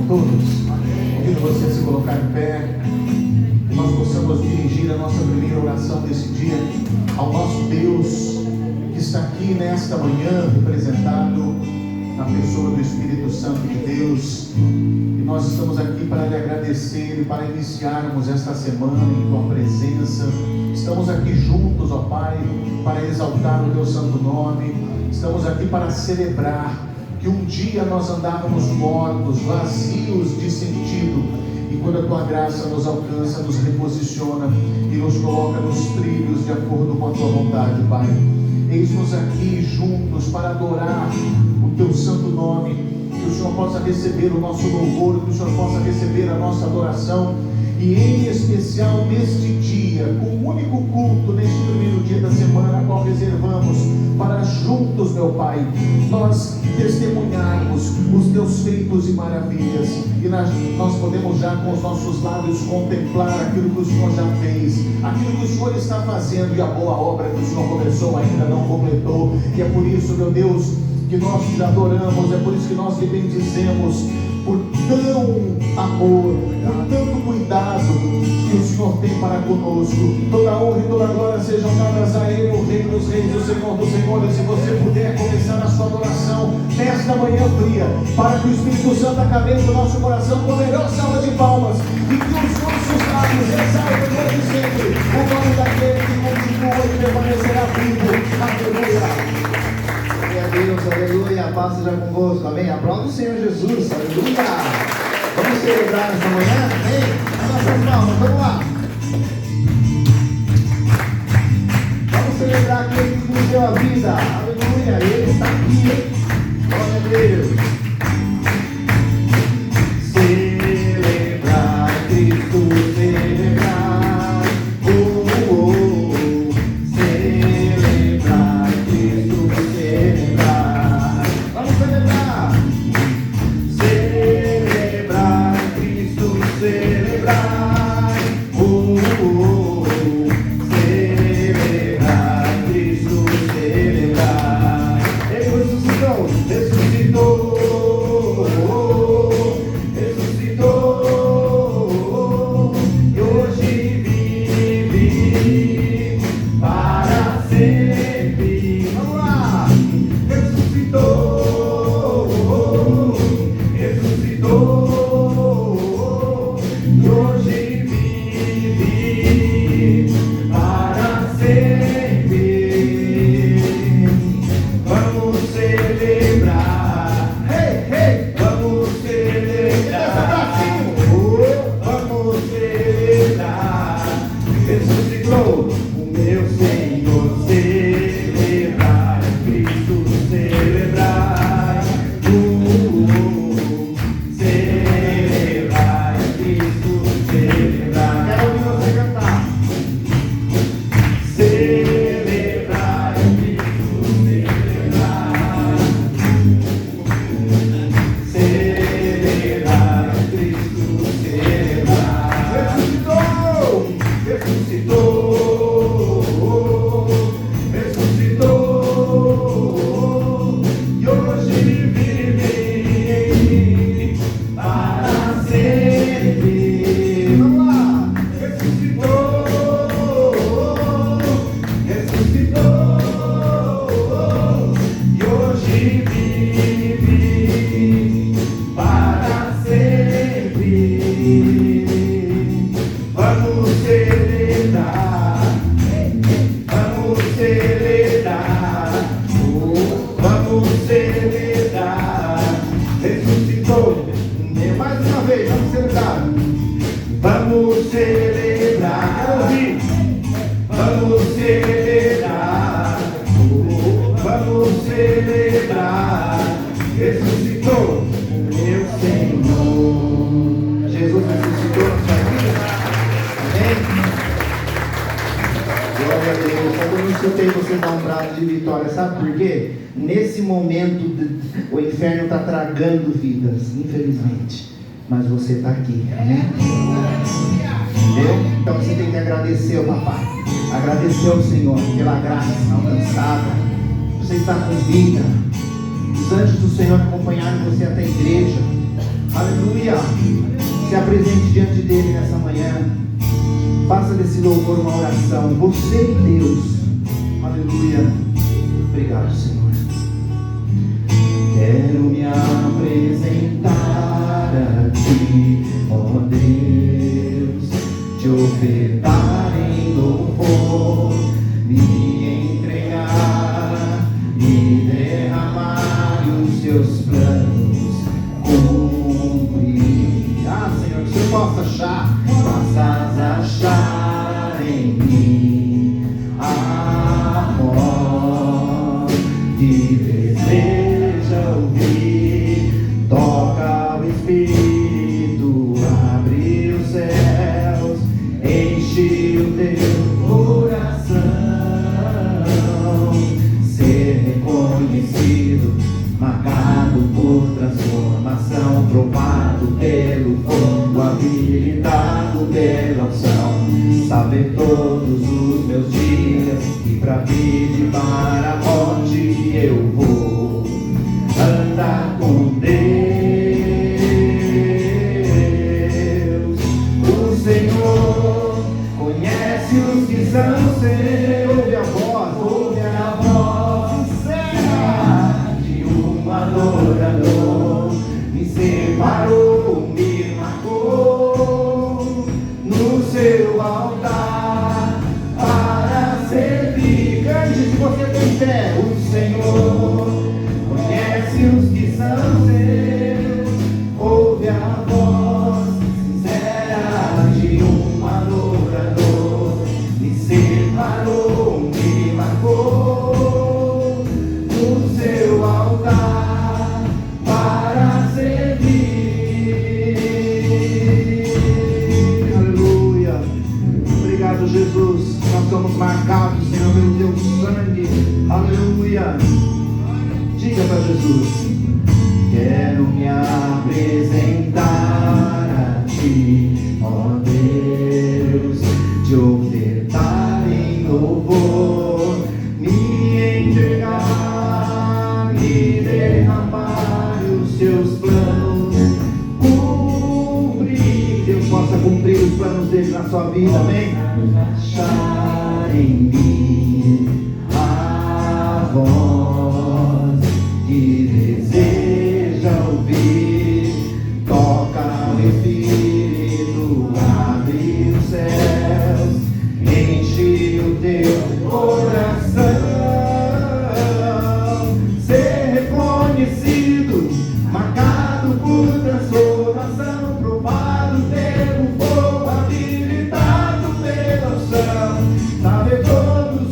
todos? Convido você a se colocar em pé, que nós possamos dirigir a nossa primeira oração desse dia ao nosso Deus, que está aqui nesta manhã, representado na pessoa do Espírito Santo de Deus. E nós estamos aqui para lhe agradecer e para iniciarmos esta semana em tua presença. Estamos aqui juntos, ó Pai, para exaltar o teu santo nome. Estamos aqui para celebrar que um dia nós andávamos mortos, vazios de sentido, e quando a tua graça nos alcança, nos reposiciona e nos coloca nos trilhos de acordo com a tua vontade, Pai. Eis-nos aqui juntos para adorar o teu santo nome. Que o Senhor possa receber o nosso louvor, que o Senhor possa receber a nossa adoração, e em especial neste dia, com o único culto neste primeiro dia da semana, a qual reservamos para juntos, meu Pai, nós testemunharmos os teus feitos e maravilhas, e nós podemos já com os nossos lábios contemplar aquilo que o Senhor já fez, aquilo que o Senhor está fazendo, e a boa obra que o Senhor começou ainda não completou. E é por isso, meu Deus, que nós te adoramos, é por isso que nós te bendizemos, por tão amor, por tanto cuidado que o Senhor tem para conosco. Toda honra e toda glória sejam dadas a Ele, o Rei dos Reis, o Senhor dos Senhores. Se você puder começar a sua adoração nesta manhã fria, para que o Espírito Santo acabe no nosso coração com a melhor salva de palmas, e que os nossos lábios exaltem hoje sempre o nome daquele que continua e permanecerá vivo. Aleluia. Deus, aleluia, a paz seja convosco, amém. Aplauda o Senhor Jesus, aleluia. Vamos celebrar essa manhã, amém? A nossas palmas, vamos lá. Vamos celebrar aquele que nos deu a vida, aleluia. Ele está aqui, glória a Deus. Celebrar Cristo, celebrar. Infelizmente, mas você está aqui, amém? Entendeu? Então você tem que agradecer ao papai, agradecer ao Senhor pela graça alcançada. Você está com vida. Os anjos do Senhor acompanharam você até a igreja. Aleluia. Se apresente diante dele nessa manhã. Faça desse louvor uma oração. Você e Deus. Aleluia. Obrigado, Senhor. Quero me apresentar a Ti, ó Deus, te ofertar em louvor, me entregar e derramar os Teus planos, cumprir. Ah, Senhor, que o Senhor possa achar, possas achar em mim a voz que deseja ouvir. Toca o Espírito, abre os céus, enche o teu coração, ser reconhecido, marcado por transformação, provado pelo fogo, habilitado pela unção, saber todos os meus dias e pra vida e para a morte eu vou andar com Deus. O Senhor conhece os que são seus. Ouve a voz sincera de um adorador. Me separou, me marcou no seu altar para servir. Cante se você tem fé. O Senhor conhece os que são seus. Ouve a voz sincera de um adorador. Me separou, me marcou no seu altar para servir. Aleluia. Obrigado, Jesus. Nós somos marcados, Senhor, pelo Teu sangue. Aleluia. Diga para Jesus: quero me apresentar a Ti, ó Deus, te ofertar em louvor, me entregar e derramar os Teus planos, cumprir. Deus possa cumprir os planos dele na sua vida, amém? Achar em mim a voz que deseja ouvir. Toca o Espírito, abre os céus, enche o teu coração, ser reconhecido, marcado por transformação, provado pelo fogo, habilitado pela unção, saber todos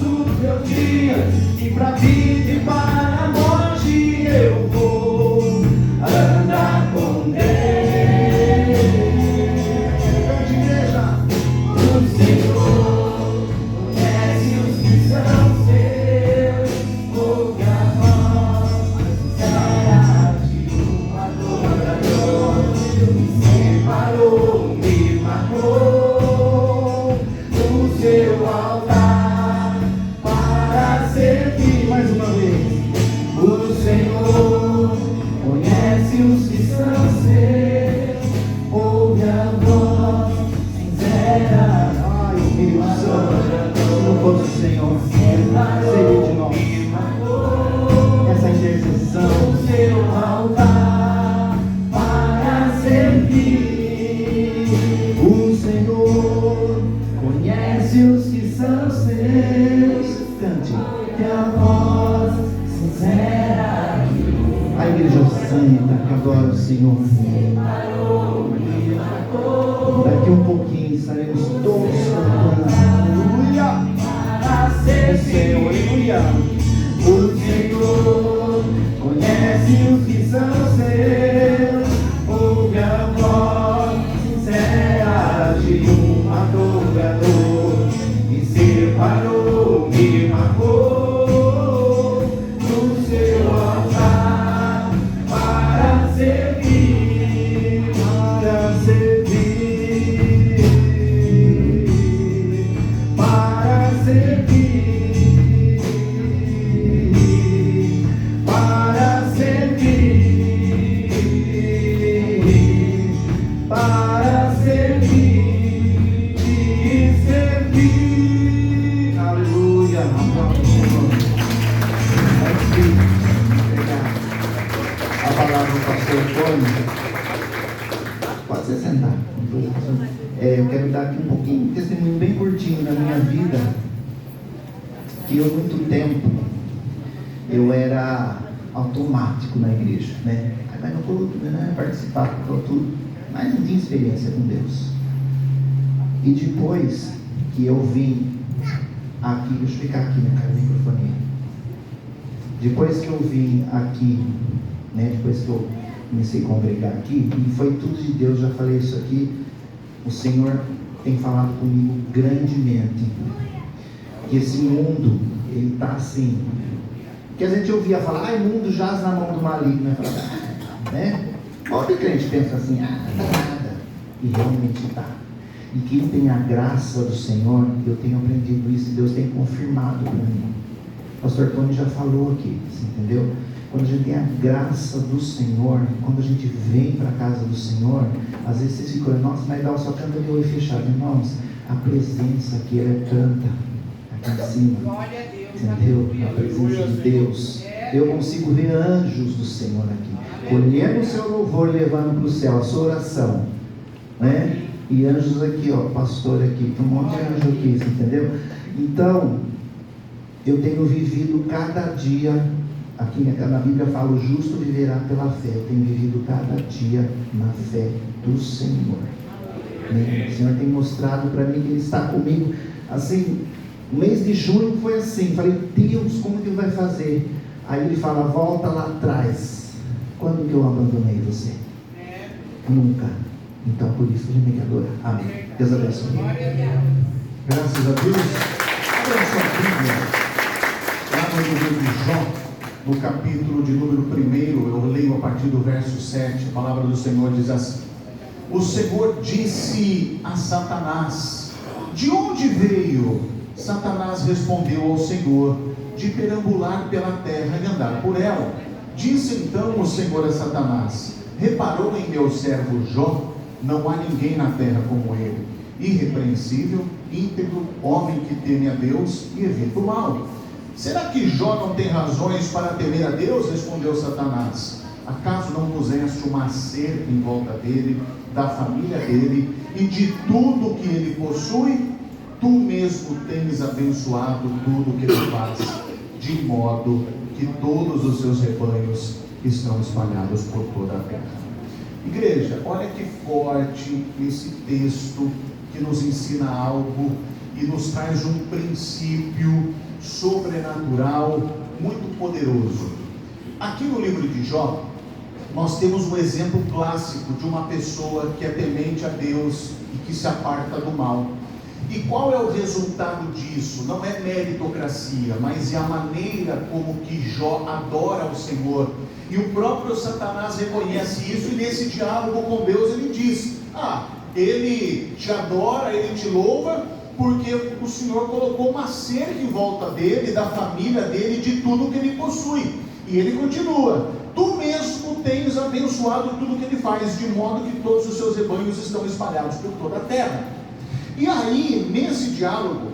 Eu quero dar aqui um pouquinho, um testemunho bem curtinho da minha vida, que eu, muito tempo, eu era automático na igreja, né? Vai no culto, né? Participar de tudo, mas não tinha experiência com Deus. E depois que eu vim aqui, deixa eu ficar aqui, né, cara, a microfonia. Depois que eu vim aqui, né, depois que eu comecei a congregar aqui, e foi tudo de Deus, já falei isso aqui, o Senhor tem falado comigo grandemente, que esse mundo, ele está assim, que a gente ouvia falar, o mundo jaz na mão do maligno, né? Outro crente pensa assim, não dá nada, e realmente está. E quem tem a graça do Senhor, eu tenho aprendido isso, e Deus tem confirmado para mim. O pastor Tony já falou aqui, entendeu? Quando a gente tem a graça do Senhor, quando a gente vem para a casa do Senhor, às vezes vocês ficam, nossa, mas dá só canta de olho fechado. Irmãos, a presença aqui, ela é tanta, aqui em cima, entendeu? A presença de Deus. Eu consigo ver anjos do Senhor aqui, colhendo o seu louvor e levando para o céu a sua oração, né? E anjos aqui, ó, pastor aqui, tem um monte de anjo aqui, entendeu? Então, eu tenho vivido cada dia, aqui na Bíblia fala, o justo viverá pela fé. Eu tenho vivido cada dia na fé do Senhor, né? O Senhor tem mostrado para mim que Ele está comigo, assim, o mês de junho foi assim, falei, Deus, como que Ele vai fazer? Aí Ele fala, volta lá atrás, quando que eu abandonei você? Nunca. Então, por isso a gente tem que adorar. Amém. Deus abençoe. Graças a Deus. Abra sua Bíblia, lá no livro de Jó, no capítulo de número 1, eu leio a partir do verso 7, a palavra do Senhor diz assim: o Senhor disse a Satanás, de onde veio? Satanás respondeu ao Senhor, de perambular pela terra e andar por ela. Disse então o Senhor a Satanás, reparou em meu servo Jó? Não há ninguém na terra como ele, irrepreensível, íntegro, homem que teme a Deus e evita o mal. Será que Jó não tem razões para temer a Deus? Respondeu Satanás. Acaso não puseste uma cerca em volta dele, da família dele e de tudo que ele possui? Tu mesmo tens abençoado tudo que ele faz, de modo que todos os seus rebanhos estão espalhados por toda a terra. Igreja, olha que forte esse texto que nos ensina algo e nos traz um princípio sobrenatural muito poderoso. Aqui no livro de Jó, nós temos um exemplo clássico de uma pessoa que é temente a Deus e que se aparta do mal. E qual é o resultado disso? Não é meritocracia, mas é a maneira como que Jó adora o Senhor. E o próprio Satanás reconhece isso, e nesse diálogo com Deus ele diz: ele te adora, ele te louva, porque o Senhor colocou uma cerca em volta dele, da família dele, de tudo que ele possui. E ele continua: tu mesmo tens abençoado tudo que ele faz, de modo que todos os seus rebanhos estão espalhados por toda a terra. E aí, nesse diálogo,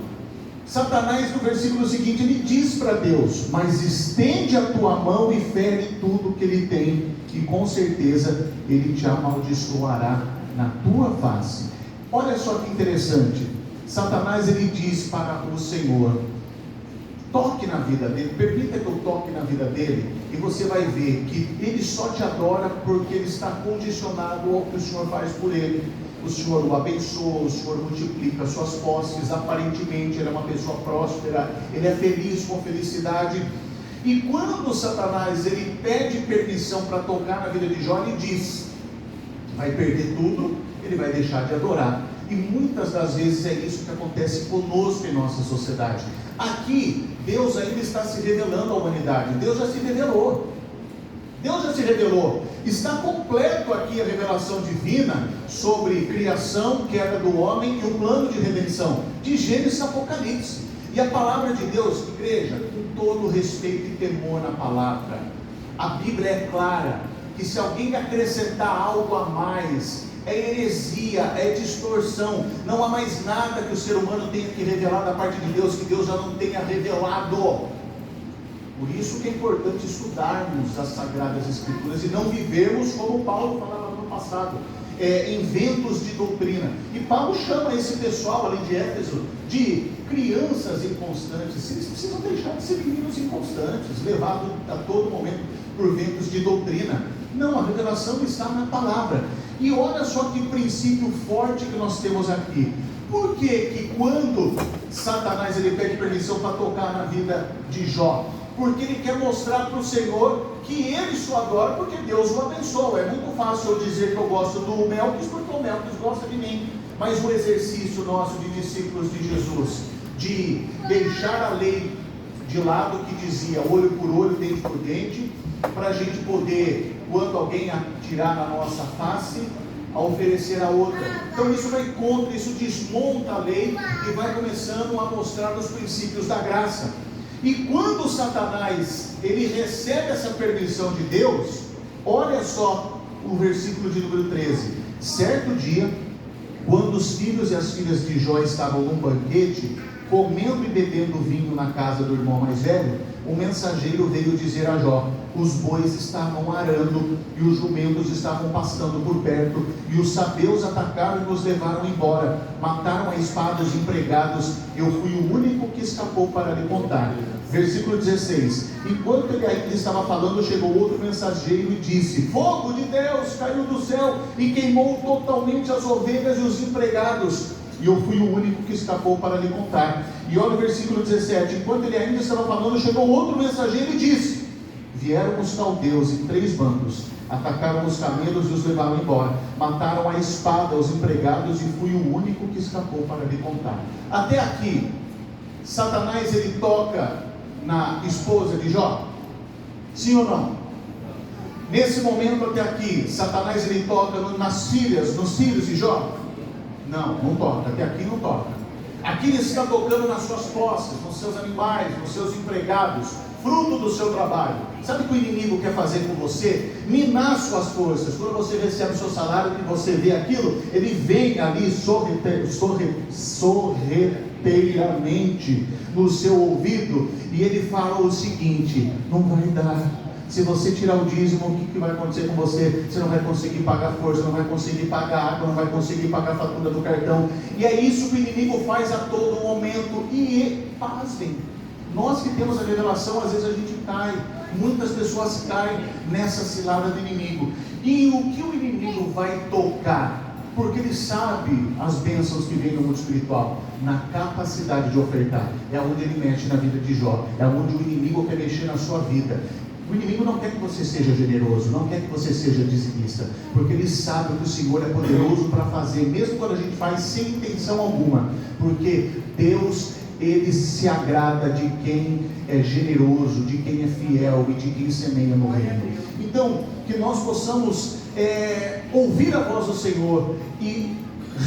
Satanás, no versículo seguinte, ele diz para Deus: mas estende a tua mão e fere tudo que ele tem, e com certeza ele te amaldiçoará na tua face. Olha só que interessante. Satanás, ele diz para o Senhor: toque na vida dele, permita que eu toque na vida dele, e você vai ver que ele só te adora porque ele está condicionado ao que o Senhor faz por ele. O Senhor o abençoa, o Senhor multiplica suas posses, aparentemente ele é uma pessoa próspera, ele é feliz com felicidade. E quando Satanás ele pede permissão para tocar na vida de Jó, ele diz: vai perder tudo, ele vai deixar de adorar. E muitas das vezes é isso que acontece conosco em nossa sociedade. Aqui, Deus ainda está se revelando à humanidade. Deus já se revelou. Deus já se revelou. Está completo aqui a revelação divina sobre criação, queda do homem e o plano de redenção, de Gênesis a Apocalipse. E a palavra de Deus, igreja, com todo respeito e temor na palavra, a Bíblia é clara, que se alguém acrescentar algo a mais, é heresia, é distorção. Não há mais nada que o ser humano tenha que revelar da parte de Deus, que Deus já não tenha revelado. Por isso que é importante estudarmos as Sagradas Escrituras e não vivermos como Paulo falava no passado. em ventos de doutrina. E Paulo chama esse pessoal ali de Éfeso de crianças inconstantes. Eles precisam deixar de ser meninos inconstantes, levados a todo momento por ventos de doutrina. Não, a revelação está na palavra. E olha só que princípio forte que nós temos aqui. Por que que quando Satanás ele pede permissão para tocar na vida de Jó? Porque ele quer mostrar para o Senhor que ele só adora porque Deus o abençoa. É muito fácil eu dizer que eu gosto do Melquis porque o Melquis gosta de mim. Mas o exercício nosso de discípulos de Jesus, de deixar a lei de lado que dizia olho por olho, dente por dente, para a gente poder, quando alguém atirar na nossa face, a oferecer a outra. Então isso vai contra, isso desmonta a lei e vai começando a mostrar os princípios da graça. E quando Satanás ele recebe essa permissão de Deus, olha só o versículo de número 13. Certo dia, quando os filhos e as filhas de Jó estavam num banquete, comendo e bebendo vinho na casa do irmão mais velho, o mensageiro veio dizer a Jó: os bois estavam arando e os jumentos estavam pastando por perto, e os sabeus atacaram e os levaram embora, mataram a espada os empregados, eu fui o único que escapou para lhe contar. Versículo 16: enquanto ele ainda estava falando, chegou outro mensageiro e disse: fogo de Deus caiu do céu e queimou totalmente as ovelhas e os empregados, e eu fui o único que escapou para lhe contar. E olha o versículo 17: enquanto ele ainda estava falando, chegou outro mensageiro e disse: vieram os caldeus em 3 bandos, atacaram os camelos e os levaram embora, mataram a espada os empregados, e fui o único que escapou para lhe contar. Até aqui, Satanás ele toca na esposa de Jó? Sim ou não? Nesse momento até aqui, Satanás ele toca nas filhas, nos filhos de Jó? Não, não toca, até aqui não toca. Aqui ele está tocando nas suas posses, nos seus animais, nos seus empregados, fruto do seu trabalho. Sabe o que o inimigo quer fazer com você? Minar suas forças. Quando você recebe o seu salário, que você vê aquilo, ele vem ali sorrateiramente no seu ouvido, e ele fala o seguinte: não vai dar. Se você tirar o dízimo, o que vai acontecer com você? Você não vai conseguir pagar força, não vai conseguir pagar água, não vai conseguir pagar a fatura do cartão. E é isso que o inimigo faz a todo momento. E pasmem, nós que temos a revelação, às vezes a gente cai. Muitas pessoas caem nessa cilada do inimigo. E o que o inimigo vai tocar? Porque ele sabe as bênçãos que vêm no mundo espiritual, na capacidade de ofertar. É onde ele mexe na vida de Jó. É onde o inimigo quer mexer na sua vida. O inimigo não quer que você seja generoso, não quer que você seja dizimista, porque ele sabe que o Senhor é poderoso para fazer, mesmo quando a gente faz sem intenção alguma, porque Deus, ele se agrada de quem é generoso, de quem é fiel e de quem semeia no reino. Então, que nós possamos ouvir a voz do Senhor e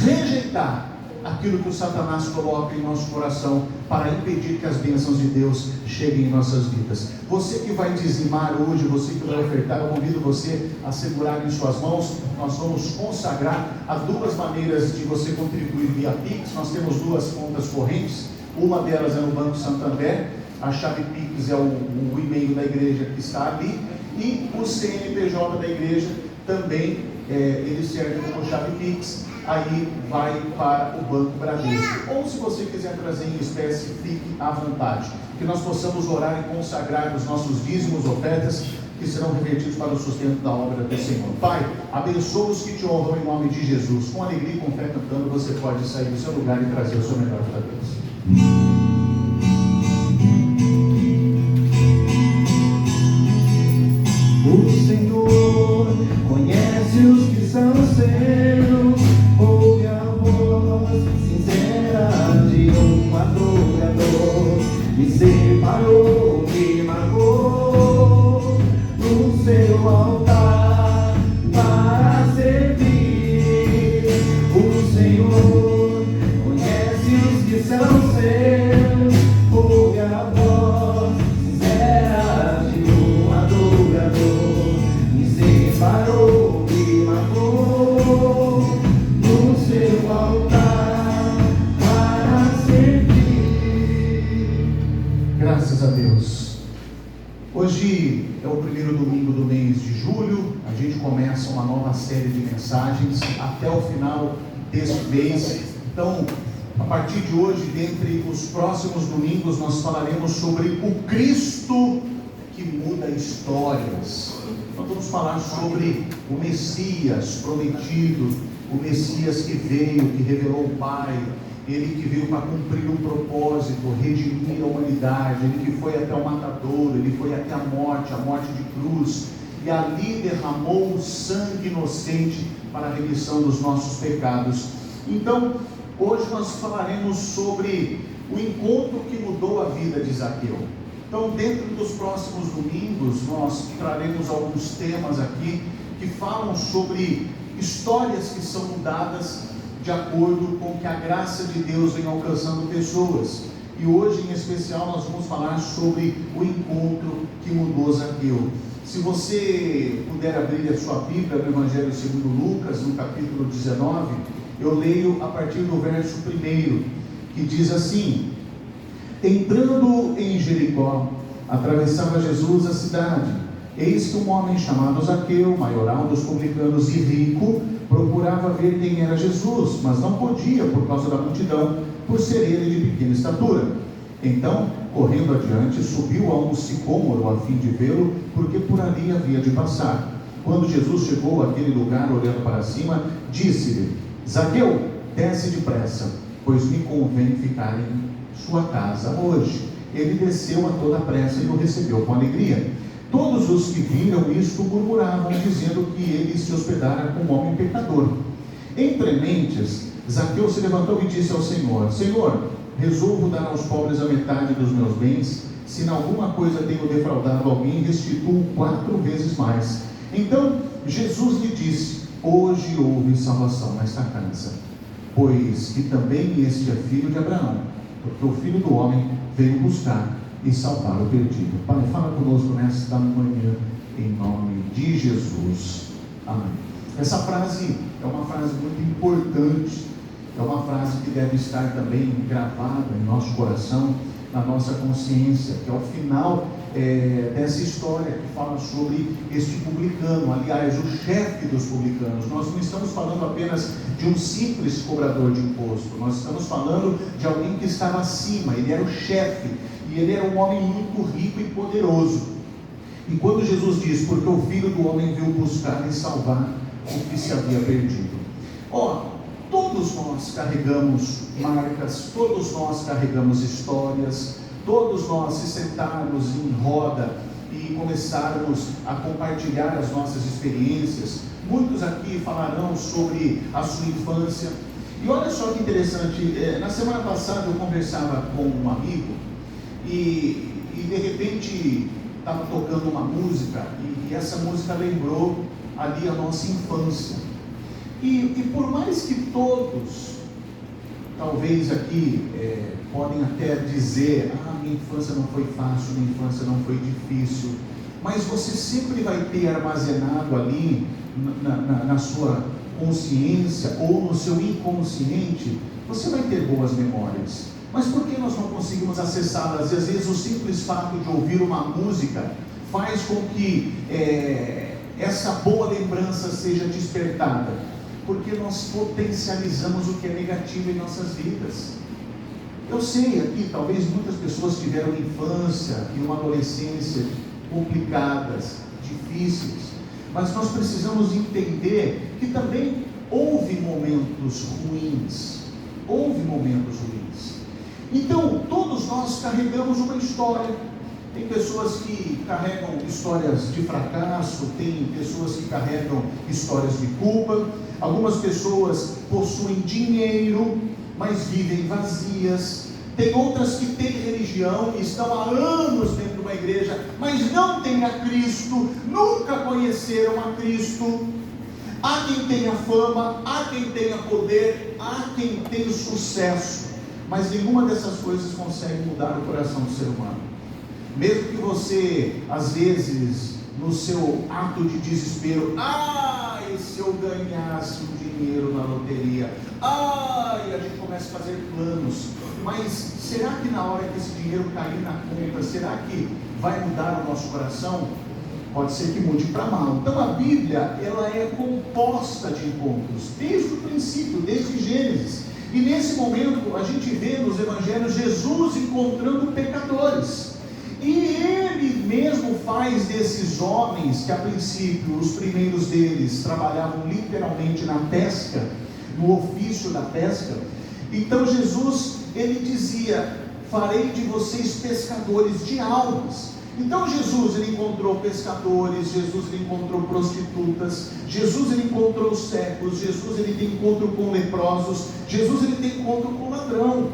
rejeitar aquilo que o Satanás coloca em nosso coração para impedir que as bênçãos de Deus cheguem em nossas vidas. Você que vai dizimar hoje, você que vai ofertar, eu convido você a segurar em suas mãos. Nós vamos consagrar. Há 2 maneiras de você contribuir via Pix. Nós temos 2 contas correntes. Uma delas é no Banco Santander. A chave Pix é o e-mail da igreja que está ali, e o CNPJ da igreja também, ele serve como chave Pix. Aí vai para o Banco Bradesco. Ou se você quiser trazer em espécie, fique à vontade. Que nós possamos orar e consagrar os nossos dízimos, ofertas, que serão revertidos para o sustento da obra do Senhor. Pai, abençoa os que te honram em nome de Jesus. Com alegria e com fé cantando, você pode sair do seu lugar e trazer o seu melhor para Deus. O Senhor conhece os que são seus, ouve a voz sincera de um adorador. Me separou, me marcou no seu altar para servir. O Senhor conhece os que são seus, ouve a voz sincera de um adorador. Me separou, me marcou no seu altar para servir. Graças a Deus. Hoje é o primeiro domingo do mês de julho. A gente começa uma nova série de mensagens até o final deste mês. Então, a partir de hoje, dentre os próximos domingos, nós falaremos sobre o Cristo que muda histórias. Nós vamos falar sobre o Messias prometido, o Messias que veio, que revelou o Pai, ele que veio para cumprir um propósito, redimir a humanidade, ele que foi até o matadouro, ele foi até a morte de cruz, e ali derramou o sangue inocente para a remissão dos nossos pecados. Então, hoje nós falaremos sobre o encontro que mudou a vida de Zaqueu. Então, dentro dos próximos domingos, nós traremos alguns temas aqui que falam sobre histórias que são mudadas de acordo com que a graça de Deus vem alcançando pessoas. E hoje, em especial, nós vamos falar sobre o encontro que mudou Zaqueu. Se você puder abrir a sua Bíblia no Evangelho segundo Lucas, no capítulo 19, eu leio a partir do verso 1, que diz assim: entrando em Jericó, atravessava Jesus a cidade. Eis que um homem chamado Zaqueu, maioral dos publicanos e rico, procurava ver quem era Jesus, mas não podia por causa da multidão, por ser ele de pequena estatura. Então, correndo adiante, subiu a um sicômoro a fim de vê-lo, porque por ali havia de passar. Quando Jesus chegou àquele lugar, olhando para cima, disse-lhe: Zaqueu, desce depressa, pois me convém ficar em sua casa hoje. Ele desceu a toda pressa e o recebeu com alegria. Todos os que viram isto murmuravam, dizendo que ele se hospedara com um homem pecador. Entre mentes, Zaqueu se levantou e disse ao Senhor: Senhor, resolvo dar aos pobres a metade dos meus bens. Se em alguma coisa tenho defraudado alguém, restituo 4 vezes mais. Então Jesus lhe disse: hoje houve salvação nesta casa, pois que também este é filho de Abraão, porque o Filho do Homem veio buscar e salvar o perdido. Pai, fala conosco nesta manhã, em nome de Jesus. Amém. Essa frase é uma frase muito importante, é uma frase que deve estar também gravada em nosso coração, na nossa consciência, que é o final dessa história que fala sobre este publicano, aliás, o chefe dos publicanos. Nós não estamos falando apenas de um simples cobrador de imposto, nós estamos falando de alguém que estava acima, ele era o chefe, e ele era um homem muito rico e poderoso. E quando Jesus diz: porque o Filho do Homem veio buscar e salvar o que se havia perdido. Todos nós carregamos marcas, todos nós carregamos histórias, todos nós, se sentarmos em roda e começarmos a compartilhar as nossas experiências, muitos aqui falarão sobre a sua infância. E olha só que interessante, na semana passada eu conversava com um amigo e de repente estava tocando uma música e essa música lembrou ali a nossa infância. E por mais que todos, talvez aqui, podem até dizer: minha infância não foi fácil, minha infância não foi difícil, mas você sempre vai ter armazenado ali na sua consciência ou no seu inconsciente, você vai ter boas memórias. Mas por que nós não conseguimos acessá-las? E às vezes o simples fato de ouvir uma música faz com que essa boa lembrança seja despertada, porque nós potencializamos o que é negativo em nossas vidas. Eu sei aqui, talvez muitas pessoas tiveram infância e uma adolescência complicadas, difíceis, mas nós precisamos entender que também houve momentos ruins. Então, todos nós carregamos uma história. Tem pessoas que carregam histórias de fracasso, tem pessoas que carregam histórias de culpa, algumas pessoas possuem dinheiro, mas vivem vazias, tem outras que têm religião e estão há anos dentro de uma igreja, mas não têm a Cristo, nunca conheceram a Cristo. Há quem tenha fama, há quem tenha poder, há quem tenha sucesso, mas nenhuma dessas coisas consegue mudar o coração do ser humano. Mesmo que você, às vezes, no seu ato de desespero: e se eu ganhasse um dinheiro na loteria? E a gente começa a fazer planos. Mas será que na hora que esse dinheiro cair na conta, será que vai mudar o nosso coração? pode ser que mude para mal. Então a Bíblia, ela é composta de encontros, desde o princípio, desde Gênesis. E nesse momento a gente vê nos evangelhos Jesus encontrando pecadores. E ele mesmo faz desses homens, que a princípio os primeiros deles trabalhavam literalmente na pesca, no ofício da pesca. Então Jesus, ele dizia: farei de vocês pescadores de almas. Então Jesus, ele encontrou pescadores, Jesus, ele encontrou prostitutas, Jesus, ele encontrou cegos, Jesus, ele tem encontro com leprosos, Jesus, ele tem encontro com ladrão.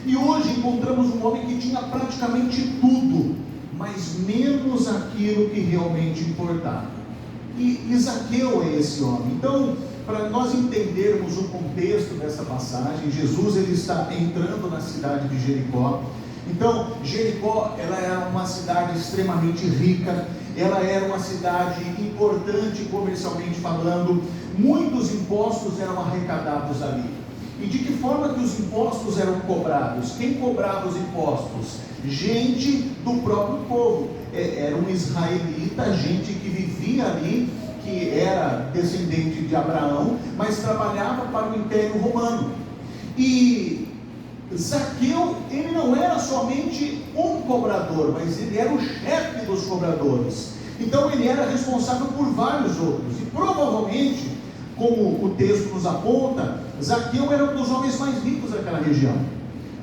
E hoje encontramos um homem que tinha praticamente tudo, mas menos aquilo que realmente importava. E Zaqueu é esse homem. Então, para nós entendermos o contexto dessa passagem, Jesus, ele está entrando na cidade de Jericó. Então, Jericó, ela era uma cidade extremamente rica, ela era uma cidade importante comercialmente falando, muitos impostos eram arrecadados ali. E de que forma que os impostos eram cobrados? Quem cobrava os impostos? Gente do próprio povo, era um israelita, gente que vivia ali, que era descendente de Abraão, mas trabalhava para o Império Romano. E Zaqueu, ele não era somente um cobrador, mas ele era o chefe dos cobradores. Então ele era responsável por vários outros. E provavelmente, como o texto nos aponta, Zaqueu era um dos homens mais ricos daquela região,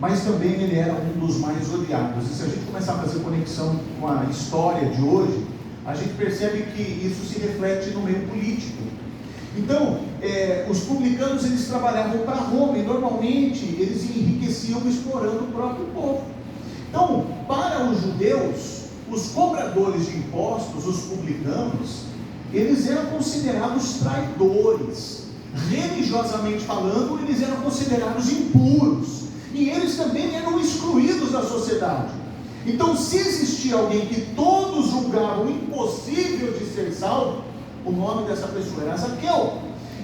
mas também ele era um dos mais odiados. E se a gente começar a fazer conexão com a história de hoje, a gente percebe que isso se reflete no meio político. Então, os publicanos, eles trabalhavam para Roma, e normalmente eles enriqueciam explorando o próprio povo. Então, para os judeus, os cobradores de impostos, os publicanos, eles eram considerados traidores. Religiosamente falando, eles eram considerados impuros, e eles também eram excluídos da sociedade. Então, se existia alguém que todos julgavam impossível de ser salvo, o nome dessa pessoa era Zaqueu,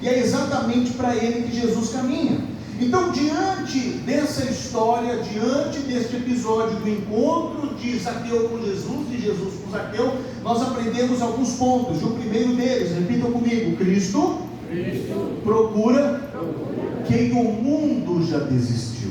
e é exatamente para ele que Jesus caminha. Então, diante dessa história, diante deste episódio do encontro de Zaqueu com Jesus e Jesus com Zaqueu, nós aprendemos alguns pontos. E o primeiro deles, repitam comigo: Cristo procura quem o mundo já desistiu.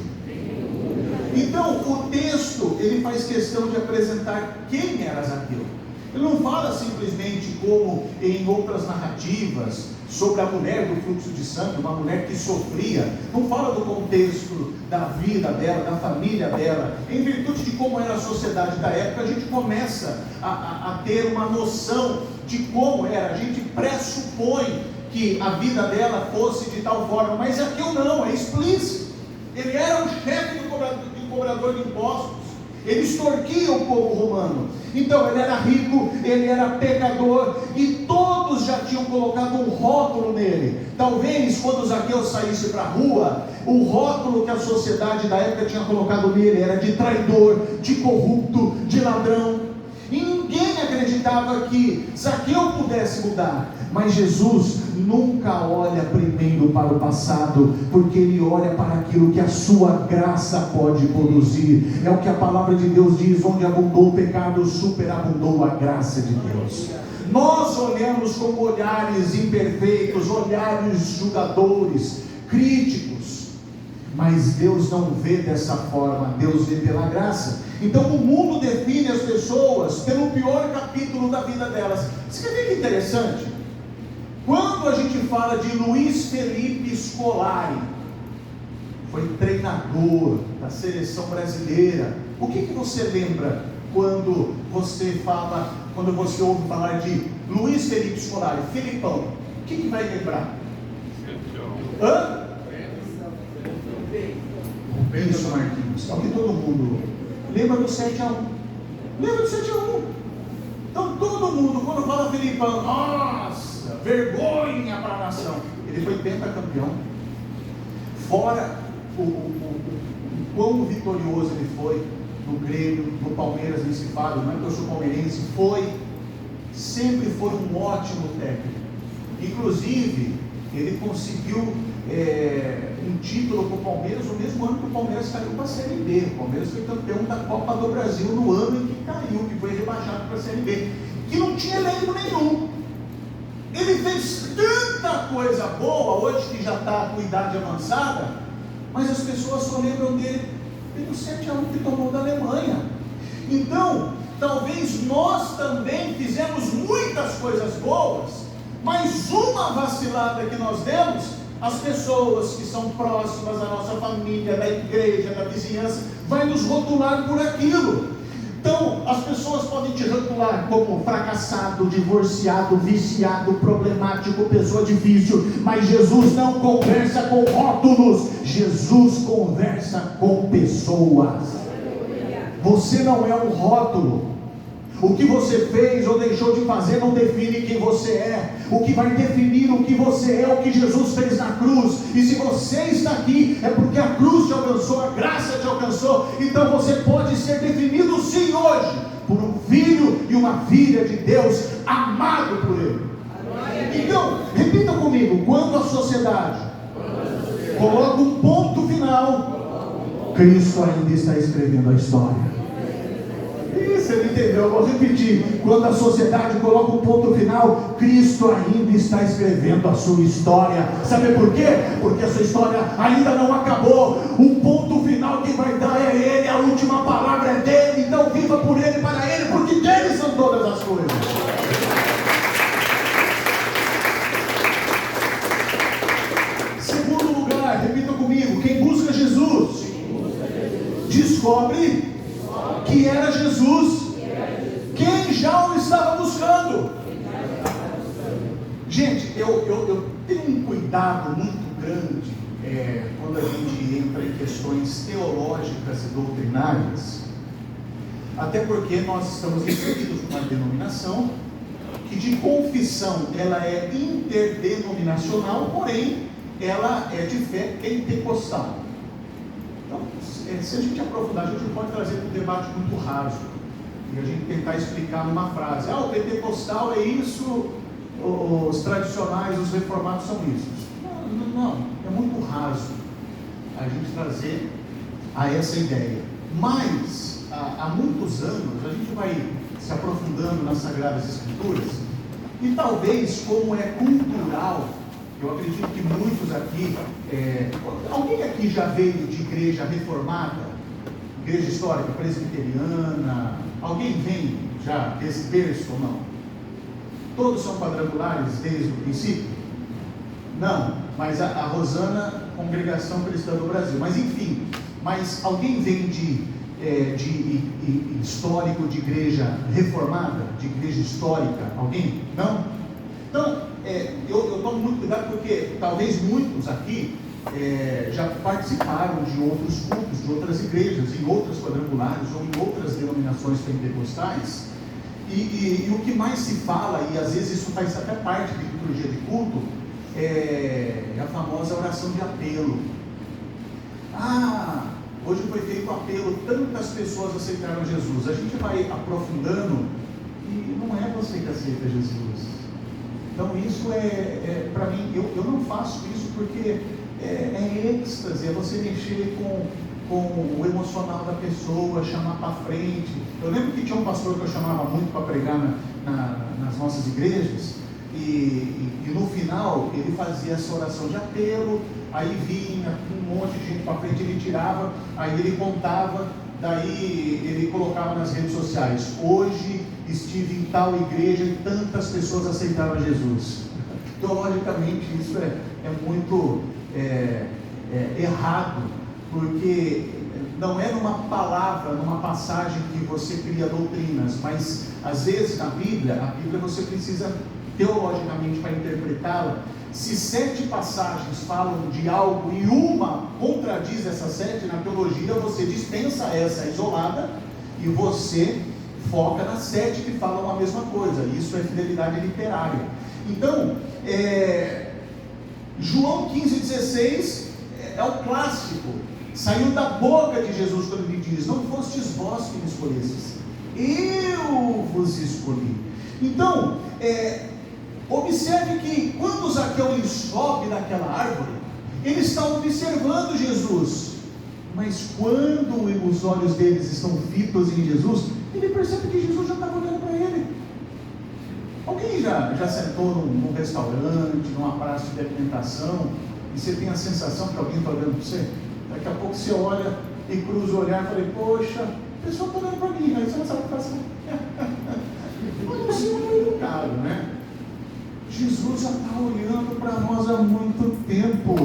Então, o texto, ele faz questão de apresentar quem era Zaqueu. Ele não fala simplesmente como em outras narrativas sobre a mulher do fluxo de sangue, uma mulher que sofria. Não fala do contexto da vida dela, da família dela. Em virtude de como era a sociedade da época, a gente começa a ter uma noção de como era. A gente pressupõe que a vida dela fosse de tal forma, mas Zaqueu não, é explícito. Ele era o chefe do cobrador de impostos. Ele extorquia o povo romano. Então ele era rico, ele era pecador, e todos já tinham colocado um rótulo nele. Talvez quando Zaqueu saísse para a rua, o rótulo que a sociedade da época tinha colocado nele era de traidor, de corrupto, de ladrão. E ninguém acreditava que Zaqueu pudesse mudar. Mas Jesus nunca olha primeiro para o passado, porque Ele olha para aquilo que a sua graça pode produzir. É o que a palavra de Deus diz: onde abundou o pecado, superabundou a graça de Deus. Nós olhamos com olhares imperfeitos, olhares julgadores, críticos, mas Deus não vê dessa forma, Deus vê pela graça. Então o mundo define as pessoas pelo pior capítulo da vida delas. Você quer ver que interessante? Quando a gente fala de Luiz Felipe Scolari, foi treinador da seleção brasileira, o que você lembra quando você ouve falar de Luiz Felipe Scolari, Felipão? O que vai lembrar? Hã? Isso, Marquinhos. Só que todo mundo lembra do 7-1. Lembra do 7-1? Então todo mundo, quando fala Felipão, nossa, vergonha para a nação. Ele foi pentacampeão. Fora o quão vitorioso ele foi no Grêmio, no Palmeiras, nem se fala, não é que eu sou palmeirense, sempre foi um ótimo técnico. Inclusive, ele conseguiu um título com o Palmeiras no mesmo ano que o Palmeiras caiu para a Série B. O Palmeiras foi campeão da Copa do Brasil no ano em que caiu, que foi rebaixado para a Série B. que não tinha elenco nenhum. Ele fez tanta coisa boa, hoje que já está com idade avançada, mas as pessoas só lembram dele pelo 7-1 que tomou da Alemanha. Então, talvez nós também fizemos muitas coisas boas, mas uma vacilada que nós demos, as pessoas que são próximas da nossa família, da igreja, da vizinhança, vai nos rotular por aquilo. Então, as pessoas podem te rotular como fracassado, divorciado, viciado, problemático, pessoa difícil, mas Jesus não conversa com rótulos, Jesus conversa com pessoas. Você não é um rótulo. O que você fez ou deixou de fazer não define quem você é. O que vai definir o que você é o que Jesus fez na cruz. E se você está aqui, é porque a cruz te alcançou, a graça te alcançou. Então você pode ser definido sim hoje, por um filho e uma filha de Deus, amado por Ele. Então, repita comigo, quando a sociedade coloca um ponto final, Cristo ainda está escrevendo a história. Você não entendeu? Eu vou repetir. Quando a sociedade coloca um ponto final, Cristo ainda está escrevendo a sua história. Sabe por quê? Porque a sua história ainda não acabou. O ponto final quem vai dar é Ele, a última palavra é dele. Então viva por Ele, para Ele, porque dele são todas as coisas. Segundo lugar, repita comigo, quem busca Jesus descobre que era Jesus quem já o estava buscando. Gente, eu tenho um cuidado muito grande quando a gente entra em questões teológicas e doutrinárias, até porque nós estamos inseridos numa denominação que de confissão ela é interdenominacional, porém ela é de fé pentecostal. Então, se a gente aprofundar, a gente pode trazer um debate muito raso e a gente tentar explicar numa frase: o pentecostal é isso, os tradicionais, os reformados são isso. Não, é muito raso a gente trazer a essa ideia. Mas há muitos anos a gente vai se aprofundando nas Sagradas Escrituras e talvez, como é cultural, eu acredito que muitos aqui, alguém aqui já veio de igreja reformada, igreja histórica, presbiteriana? Alguém vem já desse berço ou não? Todos são quadrangulares desde o princípio? Não, mas a Rosana, Congregação Cristã do Brasil. Mas enfim, mas alguém vem de histórico de igreja reformada, de igreja histórica? Alguém? Não? Então, eu tomo muito cuidado porque talvez muitos aqui já participaram de outros cultos, de outras igrejas, em outras quadrangulares ou em outras denominações pentecostais, e o que mais se fala, e às vezes isso faz até parte da liturgia de culto, é a famosa oração de apelo. Hoje foi feito apelo, tantas pessoas aceitaram Jesus. A gente vai aprofundando e não é você que aceita Jesus. Então isso para mim, eu não faço isso porque é êxtase, é você mexer com o emocional da pessoa, chamar para frente. Eu lembro que tinha um pastor que eu chamava muito para pregar nas nossas igrejas, e no final ele fazia essa oração de apelo, aí vinha um monte de gente para frente, ele tirava, aí ele contava, daí ele colocava nas redes sociais: hoje estive em tal igreja e tantas pessoas aceitaram Jesus. Teologicamente isso é muito errado, porque não é numa palavra, numa passagem que você cria doutrinas, mas às vezes a Bíblia você precisa teologicamente para interpretá-la. Se 7 passagens falam de algo e uma contradiz essas 7, na teologia você dispensa essa isolada e você foca nas 7 que falam a mesma coisa. Isso é fidelidade literária. Então, João 15,16 é o clássico, saiu da boca de Jesus quando ele diz: não fostes vós que me escolhestes, eu vos escolhi. Então, observe que quando Zaqueu ele sobe naquela árvore, ele está observando Jesus, mas quando os olhos deles estão fitos em Jesus, ele percebe que Jesus já estava olhando para ele. Alguém já sentou num restaurante, numa praça de alimentação, e você tem a sensação que alguém está olhando para você? Daqui a pouco você olha e cruza o olhar e fala, poxa, a pessoa está olhando para mim, aí você não sabe o que fazer. Mas você não é educado, né? Jesus já está olhando para nós há muito tempo.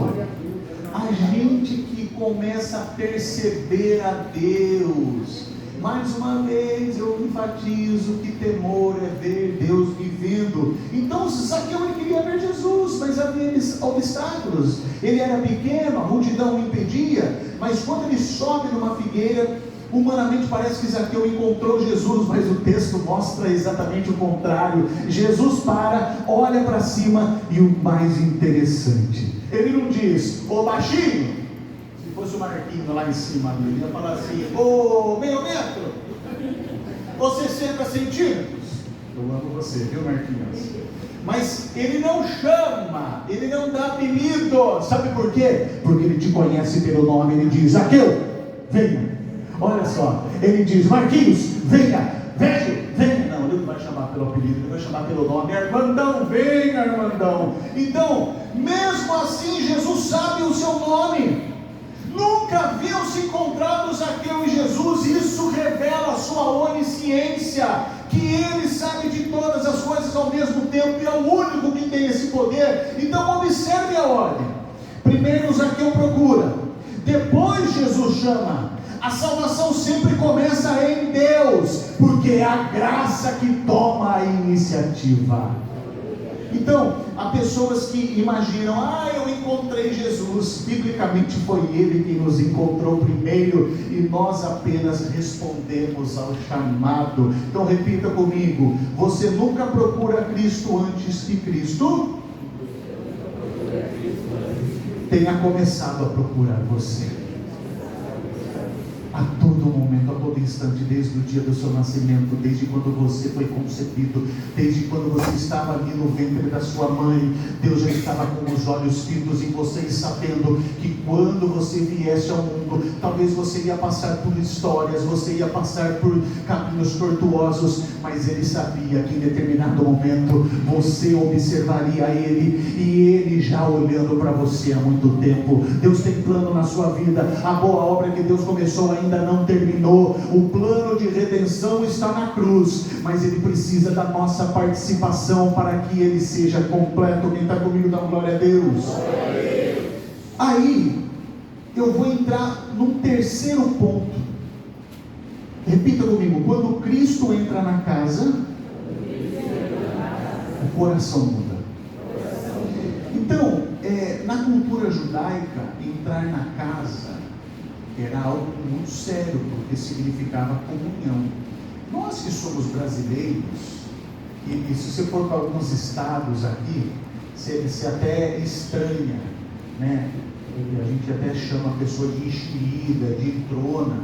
A gente que começa a perceber a Deus. Mais uma vez eu enfatizo que temor é ver Deus vivendo. Então Zaqueu ele queria ver Jesus, mas havia obstáculos. Ele era pequeno, a multidão o impedia. Mas quando ele sobe numa figueira, humanamente parece que Zaqueu encontrou Jesus, mas o texto mostra exatamente o contrário. Jesus para, olha para cima, e o mais interessante, ele não diz, ô baixinho. Se fosse o Marquinhos lá em cima, ele ia falar assim, ô meio metro, ou 60 centímetros. Eu amo você, viu, Marquinhos? Mas ele não chama, ele não dá apelido. Sabe por quê? Porque ele te conhece pelo nome. Ele diz, Zaqueu, venha. Olha só, ele diz, Marquinhos, venha, velho, venha. Não, ele não vai chamar pelo apelido, ele vai chamar pelo nome. Armandão, venha, Armandão. Então, mesmo assim, Jesus sabe o seu nome. Nunca haviam se encontrado Zaqueu e Jesus. Isso revela a sua onisciência, que ele sabe de todas as coisas ao mesmo tempo, e é o único que tem esse poder. Então observe a ordem. Primeiro Zaqueu procura, depois Jesus chama. A salvação sempre começa em Deus, porque é a graça que toma a iniciativa. Então, há pessoas que imaginam, eu encontrei Jesus. Biblicamente foi Ele quem nos encontrou primeiro, e nós apenas respondemos ao chamado. Então repita comigo, você nunca procura Cristo antes que Cristo tenha começado a procurar você. A todo momento, a todo instante, desde o dia do seu nascimento, desde quando você foi concebido, desde quando você estava ali no ventre da sua mãe, Deus já estava com os olhos fitos em você, e sabendo que quando você viesse ao mundo, talvez você ia passar por histórias, você ia passar por caminhos tortuosos, mas Ele sabia que em determinado momento você observaria Ele, e Ele já olhando para você há muito tempo. Deus tem plano na sua vida. A boa obra que Deus começou ainda não terminou. O plano de redenção está na cruz, mas Ele precisa da nossa participação para que Ele seja completo. Quem está comigo, dá glória a Deus. Aí eu vou entrar num terceiro ponto. Repita comigo, quando Cristo entra na casa, o coração muda. Então, na cultura judaica, entrar na casa era algo muito sério, porque significava comunhão. Nós que somos brasileiros, e se você for para alguns estados aqui, você até estranha, né? A gente até chama a pessoa de enxerida, de entrona.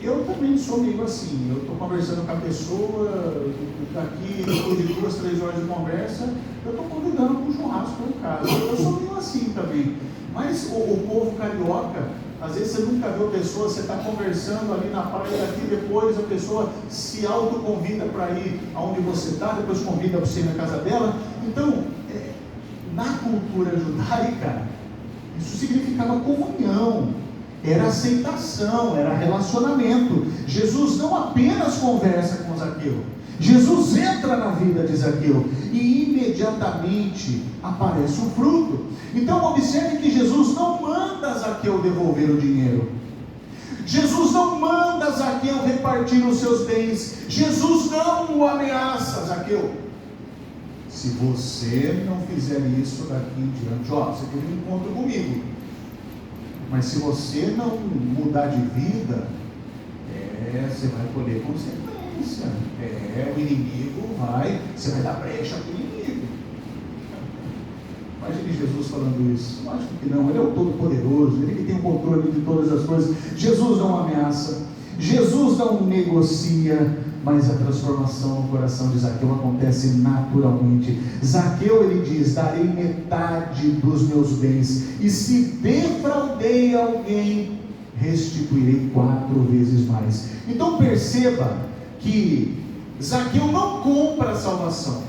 Eu também sou meio assim. Eu estou conversando com a pessoa, daqui, depois de 2, 3 horas de conversa, eu estou convidando para um churrasco em casa. Eu sou meio assim também. Mas o povo carioca, às vezes você nunca viu a pessoa, você está conversando ali na praia, aqui, depois a pessoa se autoconvida para ir aonde você está, depois convida para você ir na casa dela. Então, na cultura judaica, isso significava comunhão, era aceitação, era relacionamento. Jesus não apenas conversa com Zaqueu, Jesus entra na vida de Zaqueu e imediatamente aparece o fruto. Então observe que Jesus não manda Zaqueu devolver o dinheiro, Jesus não manda Zaqueu repartir os seus bens, Jesus não o ameaça. Zaqueu, se você não fizer isso daqui em diante, você tem um encontro comigo, mas se você não mudar de vida, você vai colher consequência. O inimigo você vai dar brecha para o inimigo. Imagine Jesus falando isso. Eu acho que não, Ele é o Todo-Poderoso, Ele que tem o controle de todas as coisas. Jesus não ameaça, Jesus não negocia, mas a transformação no coração de Zaqueu acontece naturalmente. Zaqueu, ele diz, darei metade dos meus bens, e se defraudei alguém, restituirei 4 vezes mais. Então perceba que Zaqueu não compra a salvação.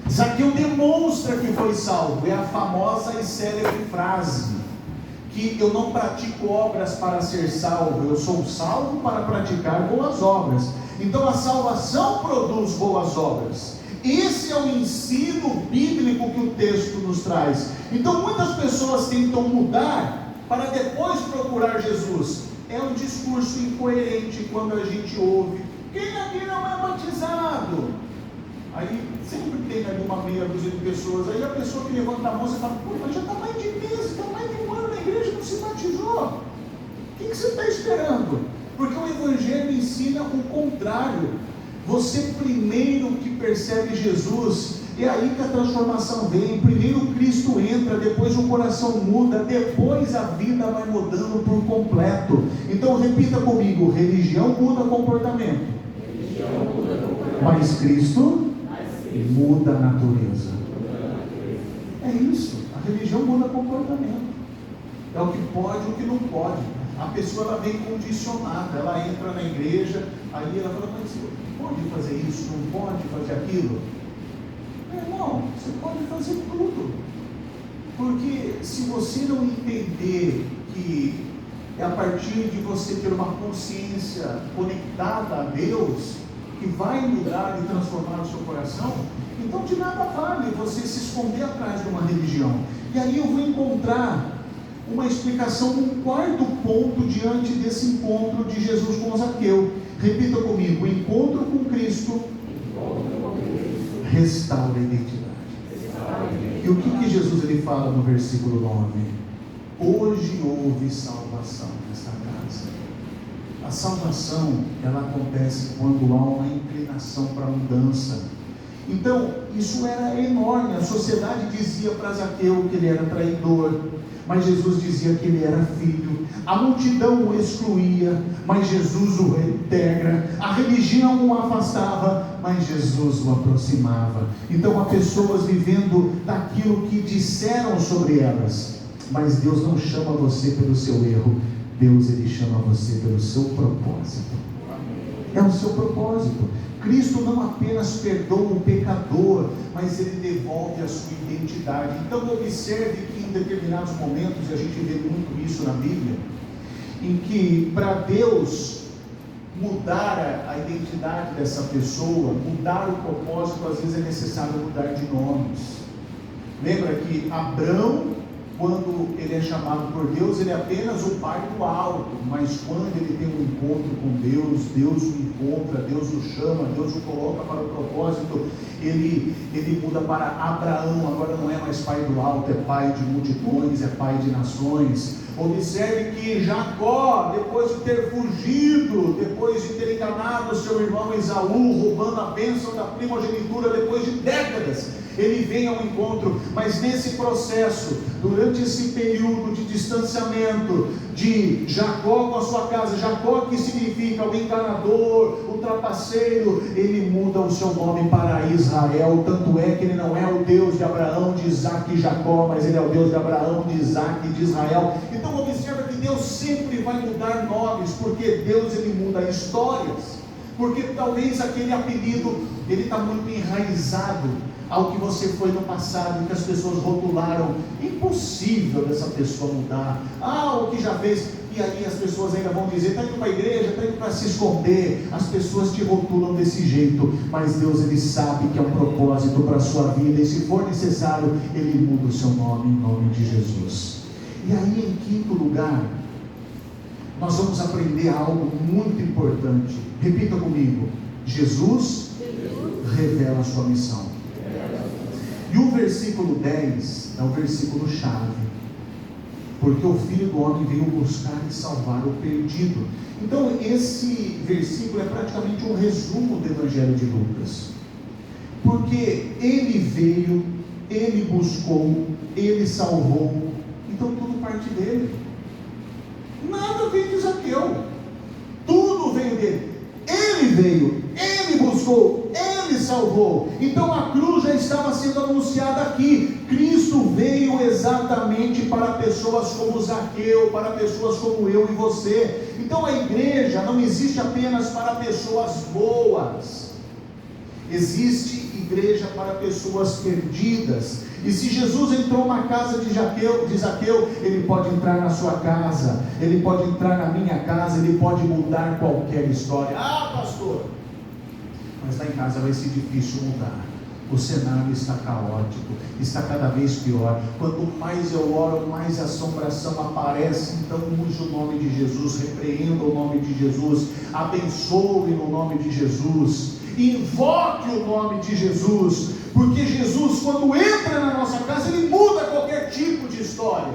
Zaqueu demonstra que foi salvo. É a famosa e célebre frase, que eu não pratico obras para ser salvo, eu sou salvo para praticar boas obras. Então a salvação produz boas obras. Esse é o ensino bíblico que o texto nos traz. Então muitas pessoas tentam mudar para depois procurar Jesus. É um discurso incoerente quando a gente ouve: quem aqui não é batizado? Aí sempre tem ali uma meia dúzia de pessoas. Aí a pessoa que levanta a mão, você fala: pô, mas já está mais de mês, está mais de um ano na igreja, não se batizou. O que você está esperando? Porque o Evangelho ensina o contrário. Você primeiro que percebe Jesus, é aí que a transformação vem. Primeiro Cristo entra, depois o coração muda, depois a vida vai mudando por completo. Então repita comigo: religião muda comportamento, mas Cristo muda a natureza. É isso, a religião muda comportamento. É o que pode e o que não pode. A pessoa ela vem condicionada, ela entra na igreja, aí ela fala: mas você pode fazer isso, não pode fazer aquilo? Meu irmão, você pode fazer tudo. Porque se você não entender que é a partir de você ter uma consciência conectada a Deus que vai mudar e transformar o seu coração, então de nada vale você se esconder atrás de uma religião. E aí eu vou encontrar uma explicação, um quarto ponto diante desse encontro de Jesus com Zaqueu. Repita comigo: o encontro com Cristo restaura a identidade. E o que Jesus ele fala no versículo 9? Hoje houve salvação nesta casa. A salvação, ela acontece quando há uma inclinação para a mudança. Então, isso era enorme. A sociedade dizia para Zaqueu que ele era traidor, mas Jesus dizia que ele era filho. A multidão o excluía, mas Jesus o reintegra. A religião o afastava, mas Jesus o aproximava. Então há pessoas vivendo daquilo que disseram sobre elas, mas Deus não chama você pelo seu erro. Deus ele chama você pelo seu propósito. É o seu propósito. Cristo não apenas perdoa o pecador, mas ele devolve a sua identidade. Então observe que em determinados momentos, e a gente vê muito isso na Bíblia, em que para Deus mudar a identidade dessa pessoa, mudar o propósito, às vezes é necessário mudar de nomes. Lembra que Abrão, quando ele é chamado por Deus, ele é apenas o pai do alto, mas quando ele tem um encontro com Deus, Deus o encontra, Deus o chama, Deus o coloca para o propósito, ele muda para Abraão. Agora não é mais pai do alto, é pai de multidões, é pai de nações. Observe que Jacó, depois de ter fugido, depois de ter enganado seu irmão Esaú, roubando a bênção da primogenitura, depois de décadas, ele vem ao encontro. Mas nesse processo, durante esse período de distanciamento de Jacó com a sua casa, Jacó que significa o enganador, o trapaceiro, ele muda o seu nome para Israel. Tanto é que ele não é o Deus de Abraão, de Isaac e Jacó, mas ele é o Deus de Abraão, de Isaac e de Israel. Então observa que Deus sempre vai mudar nomes, porque Deus ele muda histórias, porque talvez aquele apelido ele está muito enraizado ao que você foi no passado, que as pessoas rotularam. Impossível dessa pessoa mudar. O que já fez. E aí as pessoas ainda vão dizer: está indo para a igreja, está indo para se esconder. As pessoas te rotulam desse jeito, mas Deus ele sabe que é um propósito para a sua vida, e se for necessário, ele muda o seu nome em nome de Jesus. E aí, em quinto lugar, nós vamos aprender algo muito importante. Repita comigo: Jesus revela a sua missão. E o versículo 10 é o versículo chave, porque o Filho do Homem veio buscar e salvar o perdido. Então esse versículo é praticamente um resumo do Evangelho de Lucas, porque ele veio, ele buscou, ele salvou, então tudo parte dele. Nada veio de Zaqueu, tudo veio dele. Ele veio, ele buscou, ele salvou. Então a cruz já estava sendo anunciada aqui. Cristo veio exatamente para pessoas como Zaqueu, para pessoas como eu e você. Então a igreja não existe apenas para pessoas boas. Existe igreja para pessoas perdidas. E se Jesus entrou na casa de Zaqueu, Ele pode entrar na sua casa, Ele pode entrar na minha casa, Ele pode mudar qualquer história. Ah, pastor, mas lá em casa vai ser difícil mudar. O cenário está caótico, está cada vez pior. Quanto mais eu oro, mais assombração aparece. Então use o nome de Jesus, repreenda o nome de Jesus, abençoe no nome de Jesus, invoque o nome de Jesus, porque Jesus, quando entra na nossa casa, Ele muda qualquer tipo de história,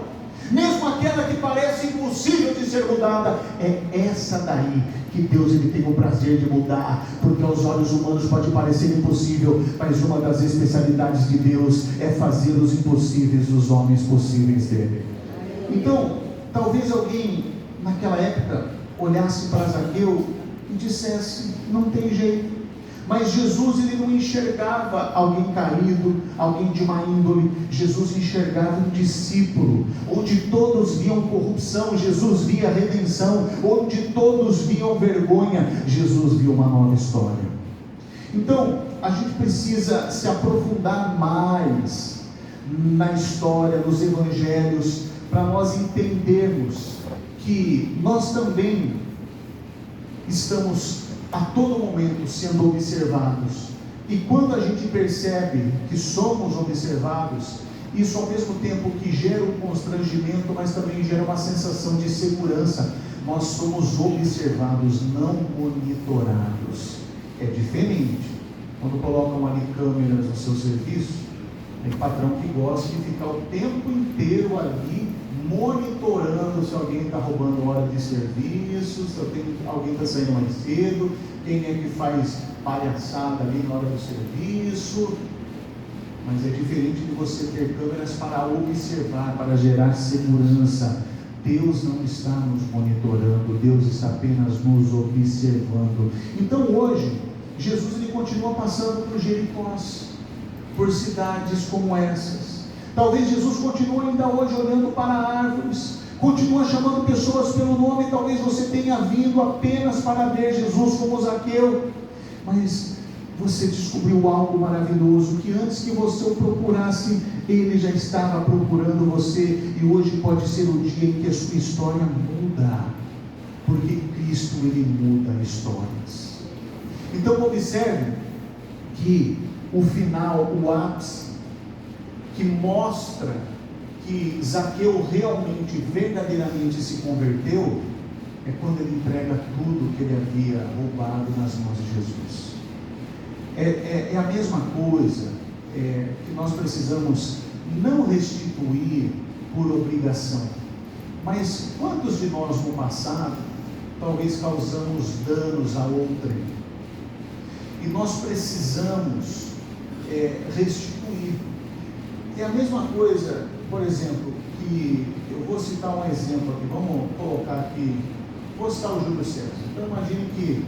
mesmo aquela que parece impossível de ser mudada. É essa daí que Deus Ele tem o prazer de mudar, porque aos olhos humanos pode parecer impossível, mas uma das especialidades de Deus é fazer os impossíveis os homens possíveis dele. Então, talvez alguém naquela época olhasse para Zaqueu e dissesse: não tem jeito. Mas Jesus, Ele não enxergava alguém caído, alguém de má índole. Jesus enxergava um discípulo. Onde todos viam corrupção, Jesus via redenção. Onde todos viam vergonha, Jesus viu uma nova história. Então, a gente precisa se aprofundar mais na história, nos evangelhos, para nós entendermos que nós também estamos a todo momento sendo observados. E quando a gente percebe que somos observados, isso ao mesmo tempo que gera um constrangimento, mas também gera uma sensação de segurança. Nós somos observados, não monitorados. É diferente quando colocam ali câmeras no seu serviço. Tem patrão que gosta de ficar o tempo inteiro ali monitorando se alguém está roubando hora de serviço, se alguém está saindo mais cedo, quem é que faz palhaçada ali na hora do serviço. Mas é diferente de você ter câmeras para observar, para gerar segurança. Deus não está nos monitorando, Deus está apenas nos observando. Então hoje, Jesus ele continua passando por Jericós, por cidades como essas. Talvez Jesus continue ainda hoje olhando para árvores, continua chamando pessoas pelo nome. Talvez você tenha vindo apenas para ver Jesus como Zaqueu, mas você descobriu algo maravilhoso, que antes que você o procurasse, Ele já estava procurando você, e hoje pode ser o dia em que a sua história muda, porque Cristo Ele muda histórias. Então observe que o final, o ápice, que mostra que Zaqueu realmente, verdadeiramente se converteu, é quando ele entrega tudo que ele havia roubado nas mãos de Jesus. É a mesma coisa que nós precisamos não restituir por obrigação, mas quantos de nós no passado talvez causamos danos a outrem, e nós precisamos restituir. É a mesma coisa, por exemplo, que eu vou citar um exemplo aqui, vamos colocar aqui, vou citar o Júlio César. Então imagine que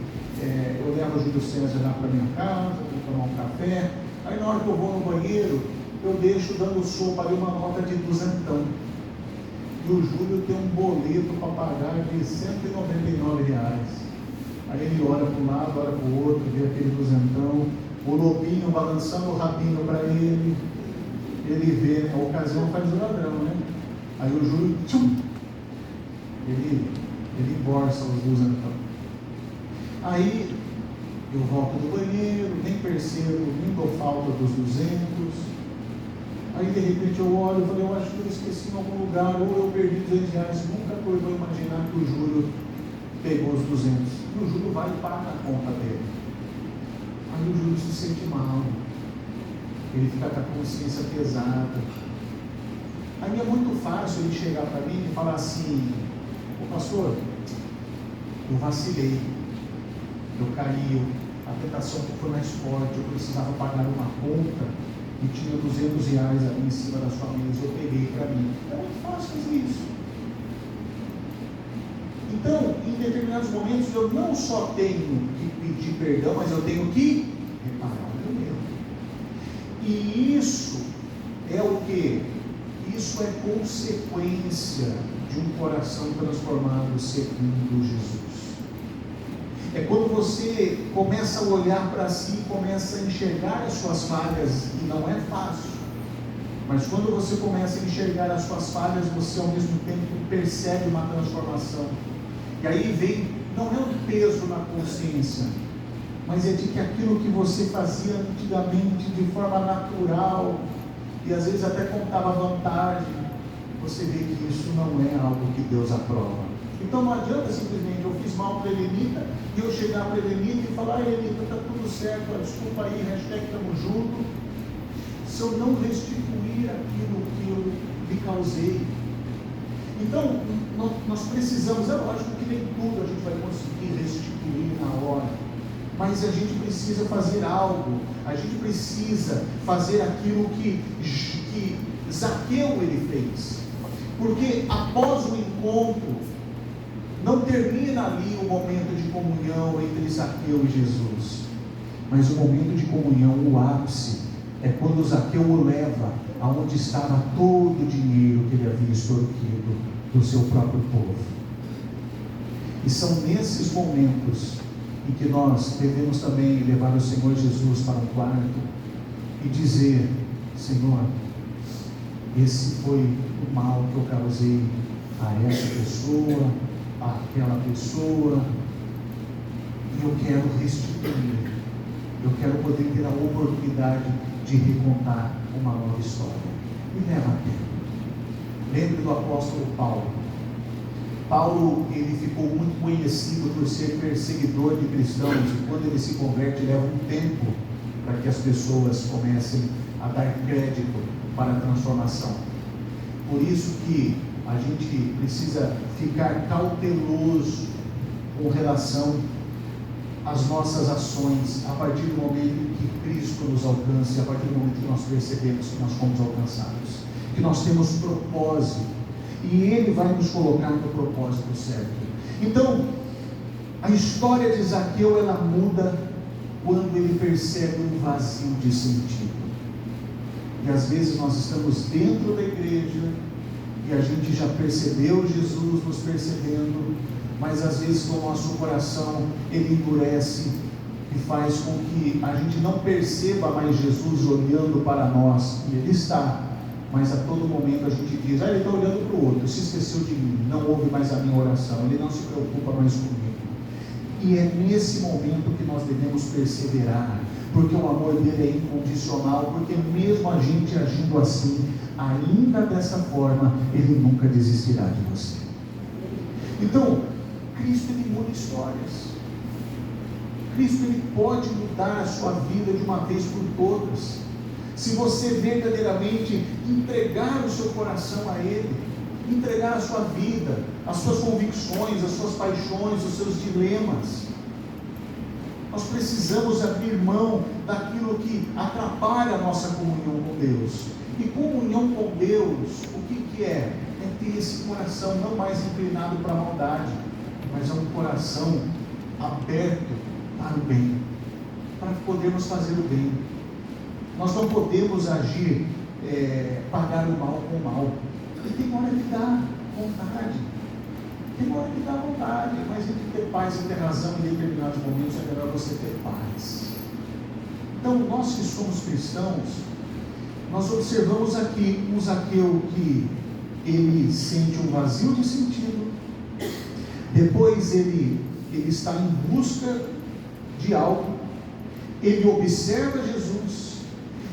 eu levo o Júlio César lá para minha casa, vou tomar um café, aí na hora que eu vou no banheiro, eu deixo dando sopa ali uma nota de duzentão, e o Júlio tem um boleto para pagar de R$199, aí ele olha para um lado, olha para o outro, vê aquele duzentão, o lobinho balançando o rabinho para ele vê, a ocasião faz o ladrão, né? Aí o Júlio, tchum, ele embolsa os duzentão. Aí eu volto do banheiro, nem percebo, nem dou falta dos 200. Aí de repente eu olho e falei: eu acho que eu esqueci em algum lugar, ou eu perdi R$200. Nunca vou imaginar que o Júlio pegou os 200. E o Júlio vai e paga a conta dele. Aí o Júlio se sente mal, ele fica com a consciência pesada. Aí é muito fácil ele chegar para mim e falar assim: ô pastor, eu vacilei, eu caí, a tentação foi mais forte, eu precisava pagar uma conta e tinha R$200 ali em cima da sua mesa, eu peguei para mim. É muito fácil fazer isso. Então, em determinados momentos, eu não só tenho que pedir perdão, mas eu tenho que reparar o meu erro. E isso é o quê? Isso é consequência de um coração transformado segundo Jesus. É quando você começa a olhar para si, começa a enxergar as suas falhas, e não é fácil. Mas quando você começa a enxergar as suas falhas, você ao mesmo tempo percebe uma transformação. E aí vem, não é um peso na consciência, mas é de que aquilo que você fazia antigamente de forma natural, e às vezes até contava vantagem, você vê que isso não é algo que Deus aprova. Então não adianta simplesmente eu fiz mal para a Helenita, e eu chegar para a Helenita e falar: Helenita, está tudo certo, desculpa aí, hashtag estamos juntos, se eu não restituir aquilo que eu lhe causei. Então, nós precisamos, é lógico que nem tudo a gente vai conseguir restituir na hora, mas a gente precisa fazer algo, a gente precisa fazer aquilo que Zaqueu ele fez, porque após o encontro, não termina ali o momento de comunhão entre Zaqueu e Jesus, mas o momento de comunhão, o ápice, é quando Zaqueu o leva aonde estava todo o dinheiro que ele havia extorquido do seu próprio povo. E são nesses momentos em que nós devemos também levar o Senhor Jesus para um quarto e dizer: Senhor, esse foi o mal que eu causei a essa pessoa, àquela pessoa, e eu quero restituir, eu quero poder ter a oportunidade de recontar uma nova história. E leva tempo. Lembre do apóstolo Paulo. Paulo, ele ficou muito conhecido por ser perseguidor de cristãos, e quando ele se converte, leva um tempo para que as pessoas comecem a dar crédito para a transformação. Por isso que a gente precisa ficar cauteloso com relação às nossas ações, a partir do momento em que Cristo nos alcance, a partir do momento que nós percebemos que nós fomos alcançados, que nós temos propósito, e Ele vai nos colocar no propósito certo. Então, a história de Zaqueu, ela muda quando ele percebe um vazio de sentido. E às vezes nós estamos dentro da igreja, e a gente já percebeu Jesus nos percebendo, mas às vezes o nosso coração, ele endurece e faz com que a gente não perceba mais Jesus olhando para nós, e Ele está, mas a todo momento a gente diz: Ele está olhando para o outro, se esqueceu de mim, não ouve mais a minha oração, Ele não se preocupa mais comigo. E é nesse momento que nós devemos perseverar, porque o amor dele é incondicional, porque mesmo a gente agindo assim, ainda dessa forma, Ele nunca desistirá de você. Então, Cristo, Ele muda histórias. Cristo, Ele pode mudar a sua vida de uma vez por todas, se você verdadeiramente entregar o seu coração a Ele, entregar a sua vida, as suas convicções, as suas paixões, os seus dilemas. Nós precisamos abrir mão daquilo que atrapalha a nossa comunhão com Deus. E comunhão com Deus, o que é? É ter esse coração não mais inclinado para a maldade, mas é um coração aberto para o bem, para podermos fazer o bem. Nós não podemos agir, pagar o mal com o mal. E tem hora que dá vontade, tem hora que dá vontade, mas entre ter paz e ter razão em determinados momentos é melhor você ter paz. Então, nós que somos cristãos, nós observamos aqui um Zaqueu que ele sente um vazio de sentido, depois ele está em busca de algo, ele observa Jesus,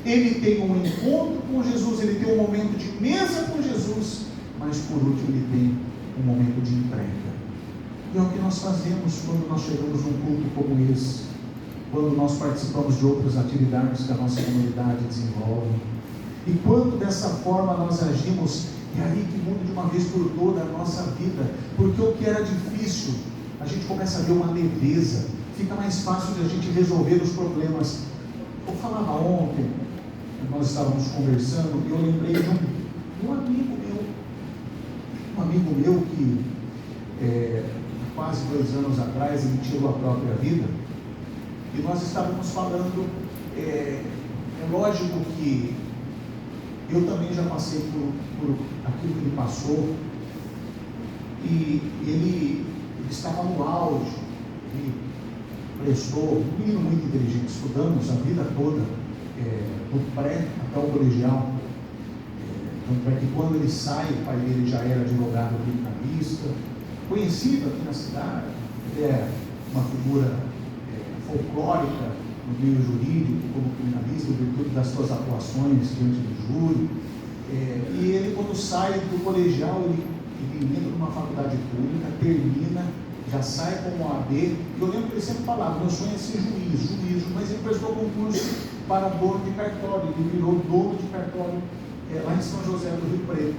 ele tem um encontro com Jesus, ele tem um momento de mesa com Jesus, mas por último ele tem um momento de entrega. E é o que nós fazemos quando nós chegamos num culto como esse, quando nós participamos de outras atividades que a nossa comunidade desenvolve, e quando dessa forma nós agimos, é aí que muda de uma vez por toda a nossa vida, porque o que era difícil, a gente começa a ver uma leveza, fica mais fácil de a gente resolver os problemas. Eu falava ontem, nós estávamos conversando, e eu lembrei de um amigo meu que quase 2 anos atrás ele tirou a própria vida, e nós estávamos falando, é lógico que eu também já passei por aquilo que ele passou, e ele estava no auge, prestou, um menino muito inteligente, estudamos a vida toda, do pré até o colegial. Tanto é que quando ele sai, o pai dele já era advogado criminalista, conhecido aqui na cidade. Ele é uma figura folclórica no meio jurídico, como criminalista, em virtude das suas atuações diante do júri. E ele, quando sai do colegial, ele entra numa faculdade pública, termina, já sai como OAB. E eu lembro que ele sempre falava: meu sonho é ser juiz, mas ele prestou concurso para dono de cartório. Ele virou dono de cartório lá em São José do Rio Preto.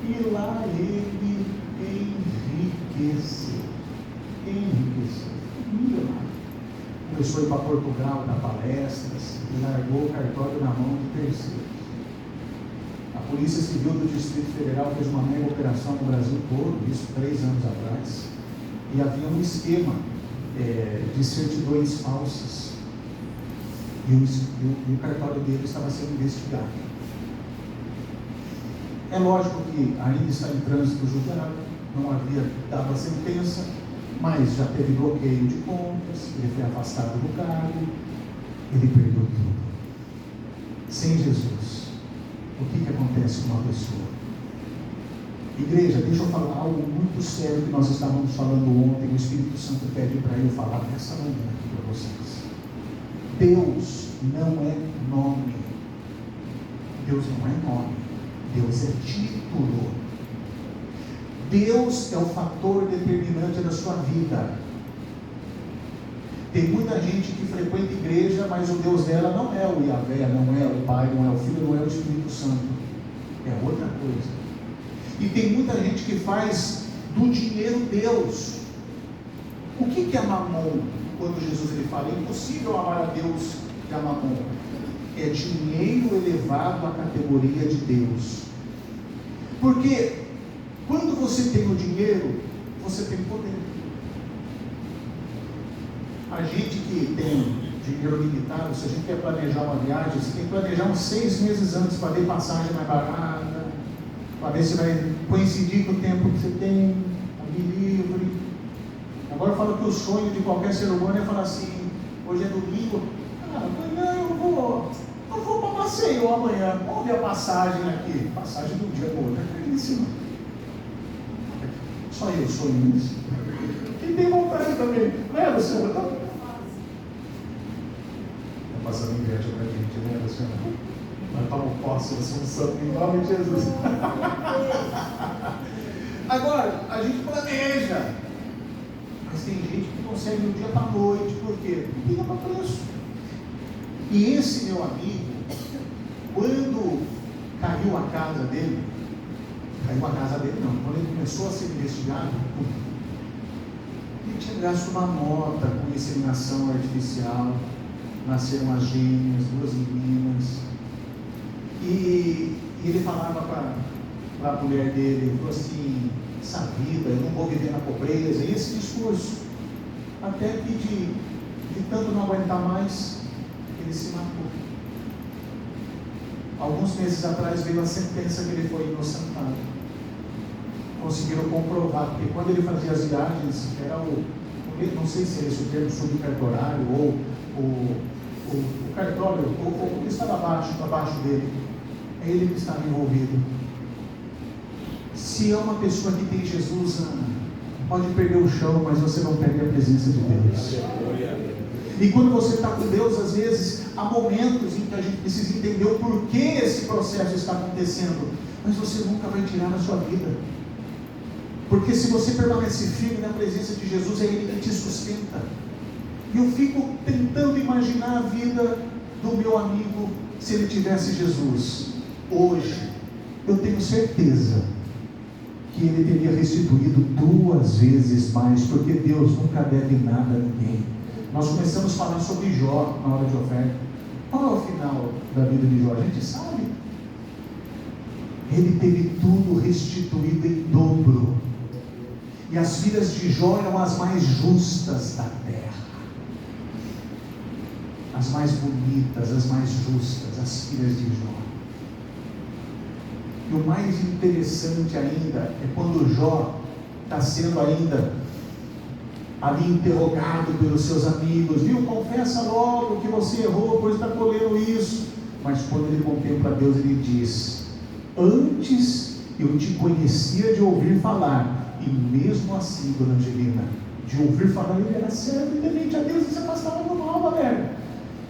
E lá ele enriqueceu. Começou a ir para Portugal dar palestras e largou o cartório na mão de terceiros. A Polícia Civil do Distrito Federal fez uma mega operação no Brasil todo, isso 3 anos atrás, e havia um esquema de certidões falsas, e o cartório dele estava sendo investigado. É lógico que ainda está em trânsito julgado, não havia dado a sentença, mas já teve bloqueio de contas, ele foi afastado do cargo, ele perdeu tudo. Sem Jesus, o que acontece com uma pessoa? Igreja, deixa eu falar algo muito sério que nós estávamos falando ontem. O Espírito Santo pede para eu falar nessa manhã aqui para vocês. Deus não é nome. Deus não é nome. Deus é título. Deus é o fator determinante da sua vida. Tem muita gente que frequenta igreja, mas o Deus dela não é o Yahvé, não é o Pai, não é o Filho, não é o Espírito Santo. É outra coisa. E tem muita gente que faz do dinheiro Deus. O que é mamon? Quando Jesus ele fala, é impossível amar a Deus de mamon. É dinheiro elevado à categoria de Deus. Porque quando você tem o dinheiro, você tem poder. A gente que tem dinheiro limitado, se a gente quer planejar uma viagem, você tem que planejar uns 6 meses antes para ver passagem mais barata, para ver se vai coincidir com o tempo que você tem, livre. Agora eu falo que o sonho de qualquer ser humano é falar assim: hoje é domingo, amanhã eu vou para passeio amanhã, vamos ver a passagem aqui. Passagem de um dia para o outro, é caríssima. Só eu sonho isso. Quem tem vontade também, não é, Luciana? Está passando inveja para a gente, né, Luciana? Mas para o posse, você é um santo em nome de Jesus. Agora, a gente planeja, mas tem gente que consegue do dia para a noite. Por quê? Liga para preço. E esse meu amigo, quando caiu a casa dele não, quando ele começou a ser investigado, ele tinha gasto uma nota com inseminação artificial, nasceram as gêmeas, 2 meninas, e ele falava para a mulher dele, ele falou assim: essa vida, eu não vou viver na pobreza, e esse discurso, até que de tanto não aguentar mais, ele se matou. Alguns meses atrás veio a sentença que ele foi inocentado. Conseguiram comprovar, porque quando ele fazia as viagens, era não sei se é esse o termo, subcartorário, ou o cartório, ou estava abaixo dele, é ele que estava envolvido. Se é uma pessoa que tem Jesus, pode perder o chão, mas você não perde a presença de Deus. E quando você está com Deus, às vezes, há momentos em que a gente precisa entender o porquê esse processo está acontecendo, mas você nunca vai tirar na sua vida. Porque se você permanece firme na presença de Jesus, é Ele que te sustenta. E eu fico tentando imaginar a vida do meu amigo se ele tivesse Jesus. Hoje, eu tenho certeza que ele teria restituído 2 vezes mais, porque Deus nunca deve nada a ninguém. Nós começamos a falar sobre Jó na hora de oferta. Qual é o final da vida de Jó? A gente sabe. Ele teve tudo restituído em dobro. E as filhas de Jó eram as mais justas da terra. As mais bonitas, as mais justas, as filhas de Jó. E o mais interessante ainda é quando Jó está sendo ainda ali interrogado pelos seus amigos, viu? Confessa logo que você errou, pois está colhendo isso. Mas quando ele contempla Deus, ele diz: antes eu te conhecia de ouvir falar, e mesmo assim, dona Angelina, de ouvir falar, ele era servo e temente a Deus e se afastava do mal, galera.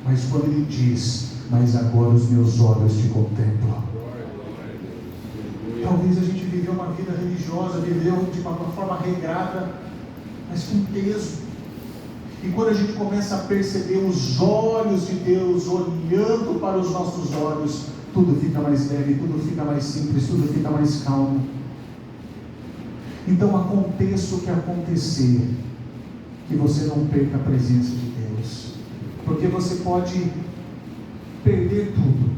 Mas quando ele diz: mas agora os meus olhos te contemplam. Talvez a gente viveu uma vida religiosa, viveu de uma forma regrada, mas com peso. E quando a gente começa a perceber os olhos de Deus olhando para os nossos olhos, tudo fica mais leve, tudo fica mais simples, tudo fica mais calmo. Então aconteça o que acontecer, que você não perca a presença de Deus, porque você pode perder tudo,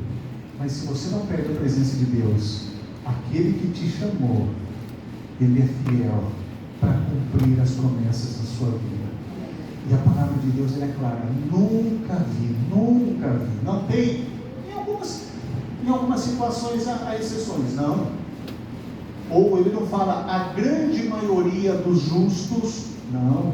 mas se você não perde a presença de Deus, aquele que te chamou, ele é fiel para cumprir as promessas da sua vida. E a palavra de Deus é clara: nunca vi, não tem, em algumas situações há exceções, não. Ou ele não fala a grande maioria dos justos, não.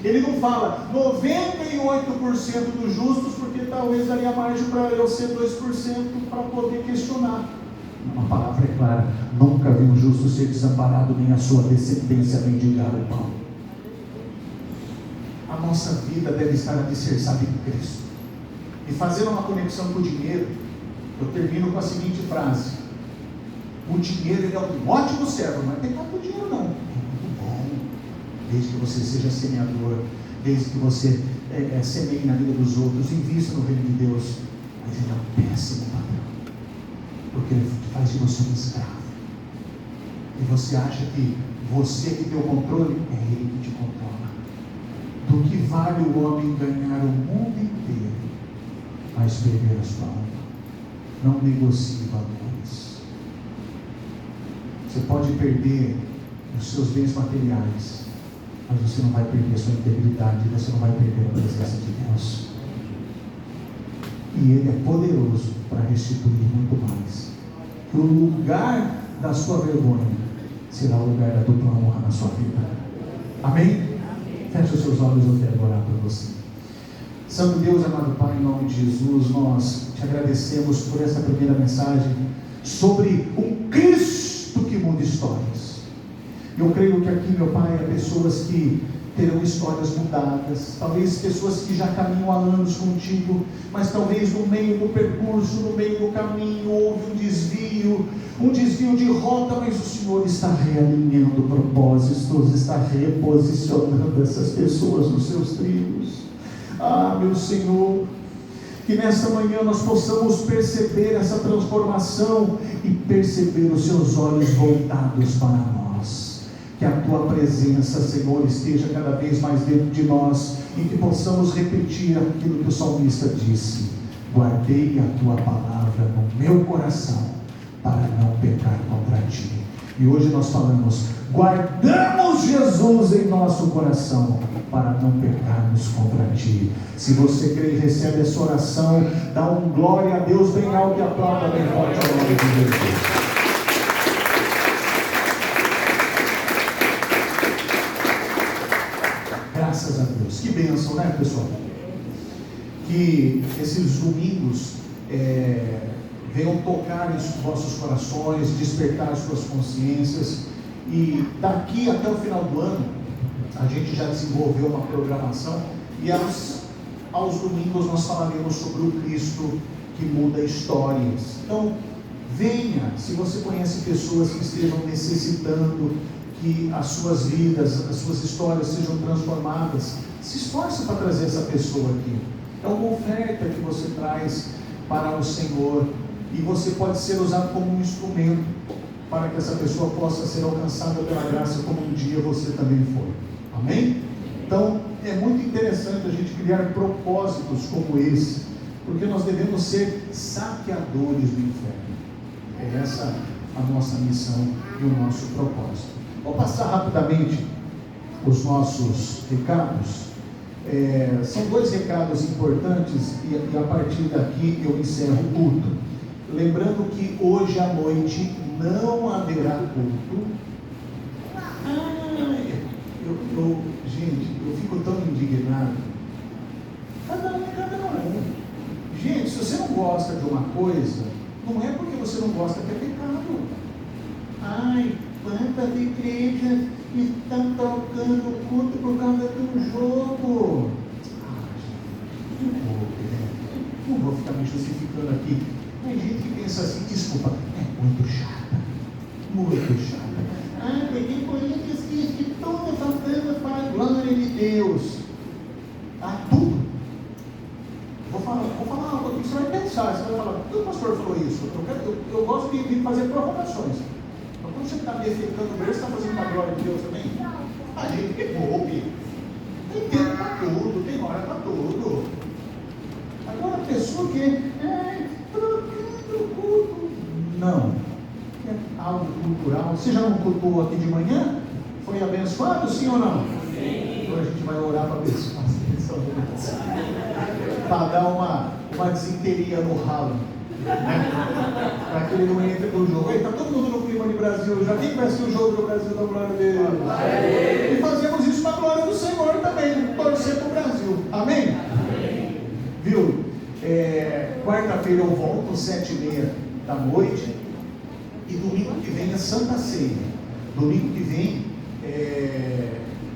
Ele não fala 98% dos justos, porque talvez daria margem para eu ser 2% para poder questionar. A palavra é clara: nunca vi um justo ser desamparado, nem a sua descendência mendigar o pão. A nossa vida deve estar alicerçada em Cristo. E fazendo uma conexão com o dinheiro, eu termino com a seguinte frase: o dinheiro, ele é um ótimo servo, mas não tem nada com o dinheiro não. É muito bom, desde que você seja semeador, desde que você semeie na vida dos outros, invista no reino de Deus. Mas ele é um péssimo patrão, porque ele faz de você um escravo. E você acha que você que tem o controle, é ele que te controla. Do que vale o homem ganhar o mundo inteiro, mas perder a sua alma? Não negocie valores. Você pode perder os seus bens materiais, mas você não vai perder a sua integridade, você não vai perder a presença de Deus. E Ele é poderoso para restituir muito mais. Que o lugar da sua vergonha será o lugar da dupla honra na sua vida. Amém? Feche os seus olhos, eu quero orar por você. Santo Deus, amado Pai, em nome de Jesus, nós te agradecemos por essa primeira mensagem sobre um Cristo que muda histórias. Eu creio que aqui, meu Pai, há pessoas que terão histórias mudadas, talvez pessoas que já caminham há anos contigo, mas talvez no meio do percurso, no meio do caminho, houve um desvio de rota, mas o Senhor está realinhando propósitos, está reposicionando essas pessoas nos seus trilhos. Ah, meu Senhor, que nesta manhã nós possamos perceber essa transformação e perceber os seus olhos voltados para nós. Que a tua presença, Senhor, esteja cada vez mais dentro de nós e que possamos repetir aquilo que o salmista disse: guardei a tua palavra no meu coração para não pecar contra ti. E hoje nós falamos: guardamos Jesus em nosso coração para não pecarmos contra ti. Se você crê e recebe essa oração, dá um glória a Deus bem alto e aplauda bem forte ao nome de Jesus. Graças a Deus. Que bênção, né, pessoal? Que esses domingos venham tocar em vossos corações, despertar as suas consciências. E daqui até o final do ano, a gente já desenvolveu uma programação e aos domingos nós falaremos sobre o Cristo que muda histórias. Então, venha, se você conhece pessoas que estejam necessitando que as suas vidas, as suas histórias sejam transformadas, se esforce para trazer essa pessoa aqui. É uma oferta que você traz para o Senhor e você pode ser usado como um instrumento para que essa pessoa possa ser alcançada pela graça como um dia você também foi. Amém? Então, é muito interessante a gente criar propósitos como esse, porque nós devemos ser saqueadores do inferno. É essa a nossa missão e o nosso propósito. Vou passar rapidamente os nossos recados. São dois recados importantes e a partir daqui eu encerro o culto. Lembrando que hoje à noite não haverá culto. Eu Gente, eu fico tão indignado. Cada um é cada um. Gente, se você não gosta de uma coisa, não é porque você não gosta que é pecado. Ai, quantas igrejas estão tocando o culto por causa do jogo. Não vou ficar me justificando aqui. Tem gente que pensa assim, desculpa, é muito chata. Muito chata. Ah, peguei Corinthians que todas as coisas para a glória de Deus. Ah, tudo. Vou falar algo aqui que você vai pensar. Você vai falar, o pastor falou isso. Eu gosto de fazer provocações. Então, quando você está defendendo o berço, você está fazendo para a glória de Deus também? A gente que poupe. Tem tempo para tudo, tem hora para tudo. Agora a pessoa que trocando o culto. Não. É algo cultural. Você já não cultuou aqui de manhã? Foi abençoado, sim ou não? Sim. Então a gente vai orar para abençoar essa pessoa. Para dar uma desinteria no ralo. Né? Para que ele não entre no jogo. Está todo mundo no clima de Brasil. Já quem vai assistir o jogo do Brasil da glória dele? E fazemos isso para a glória do Senhor também. Torcer para o Brasil. Amém? Amém. Viu? Quarta-feira eu volto às 7h30 da noite. E domingo que vem é Santa Ceia. Domingo que vem,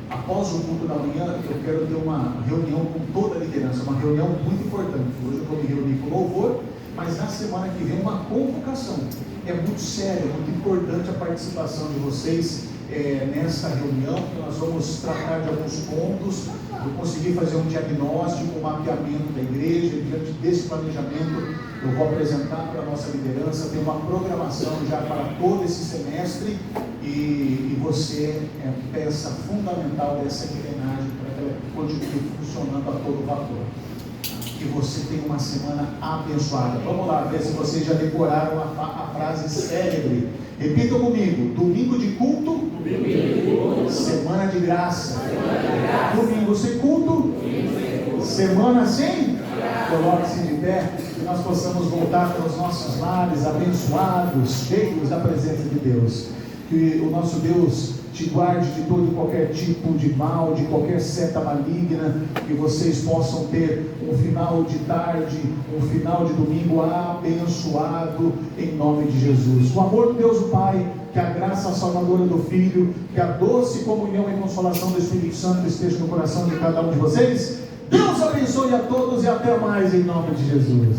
após o culto da manhã, eu quero ter uma reunião com toda a liderança, uma reunião muito importante. Hoje eu vou me reunir com louvor, mas na semana que vem uma convocação. É muito sério, é muito importante a participação de vocês nessa reunião, que nós vamos tratar de alguns pontos. Eu consegui fazer um diagnóstico, um mapeamento da igreja. Diante desse planejamento, eu vou apresentar para a nossa liderança. Tem uma programação já para todo esse semestre, e você é peça fundamental dessa engrenagem para que ela continue funcionando a todo vapor. Que você tenha uma semana abençoada. Vamos lá, ver se vocês já decoraram a frase célebre. Repitam comigo: domingo de culto, semana de graça. Domingo sem culto, semana sem. Coloque-se de pé, que nós possamos voltar para os nossos lares abençoados, cheios da presença de Deus. Que o nosso Deus te guarde de todo e qualquer tipo de mal, de qualquer seta maligna. Que vocês possam ter um final de tarde, um final de domingo abençoado, em nome de Jesus. O amor de Deus o Pai, que a graça salvadora do Filho, que a doce comunhão e consolação do Espírito Santo esteja no coração de cada um de vocês. Deus abençoe a todos e até mais, em nome de Jesus.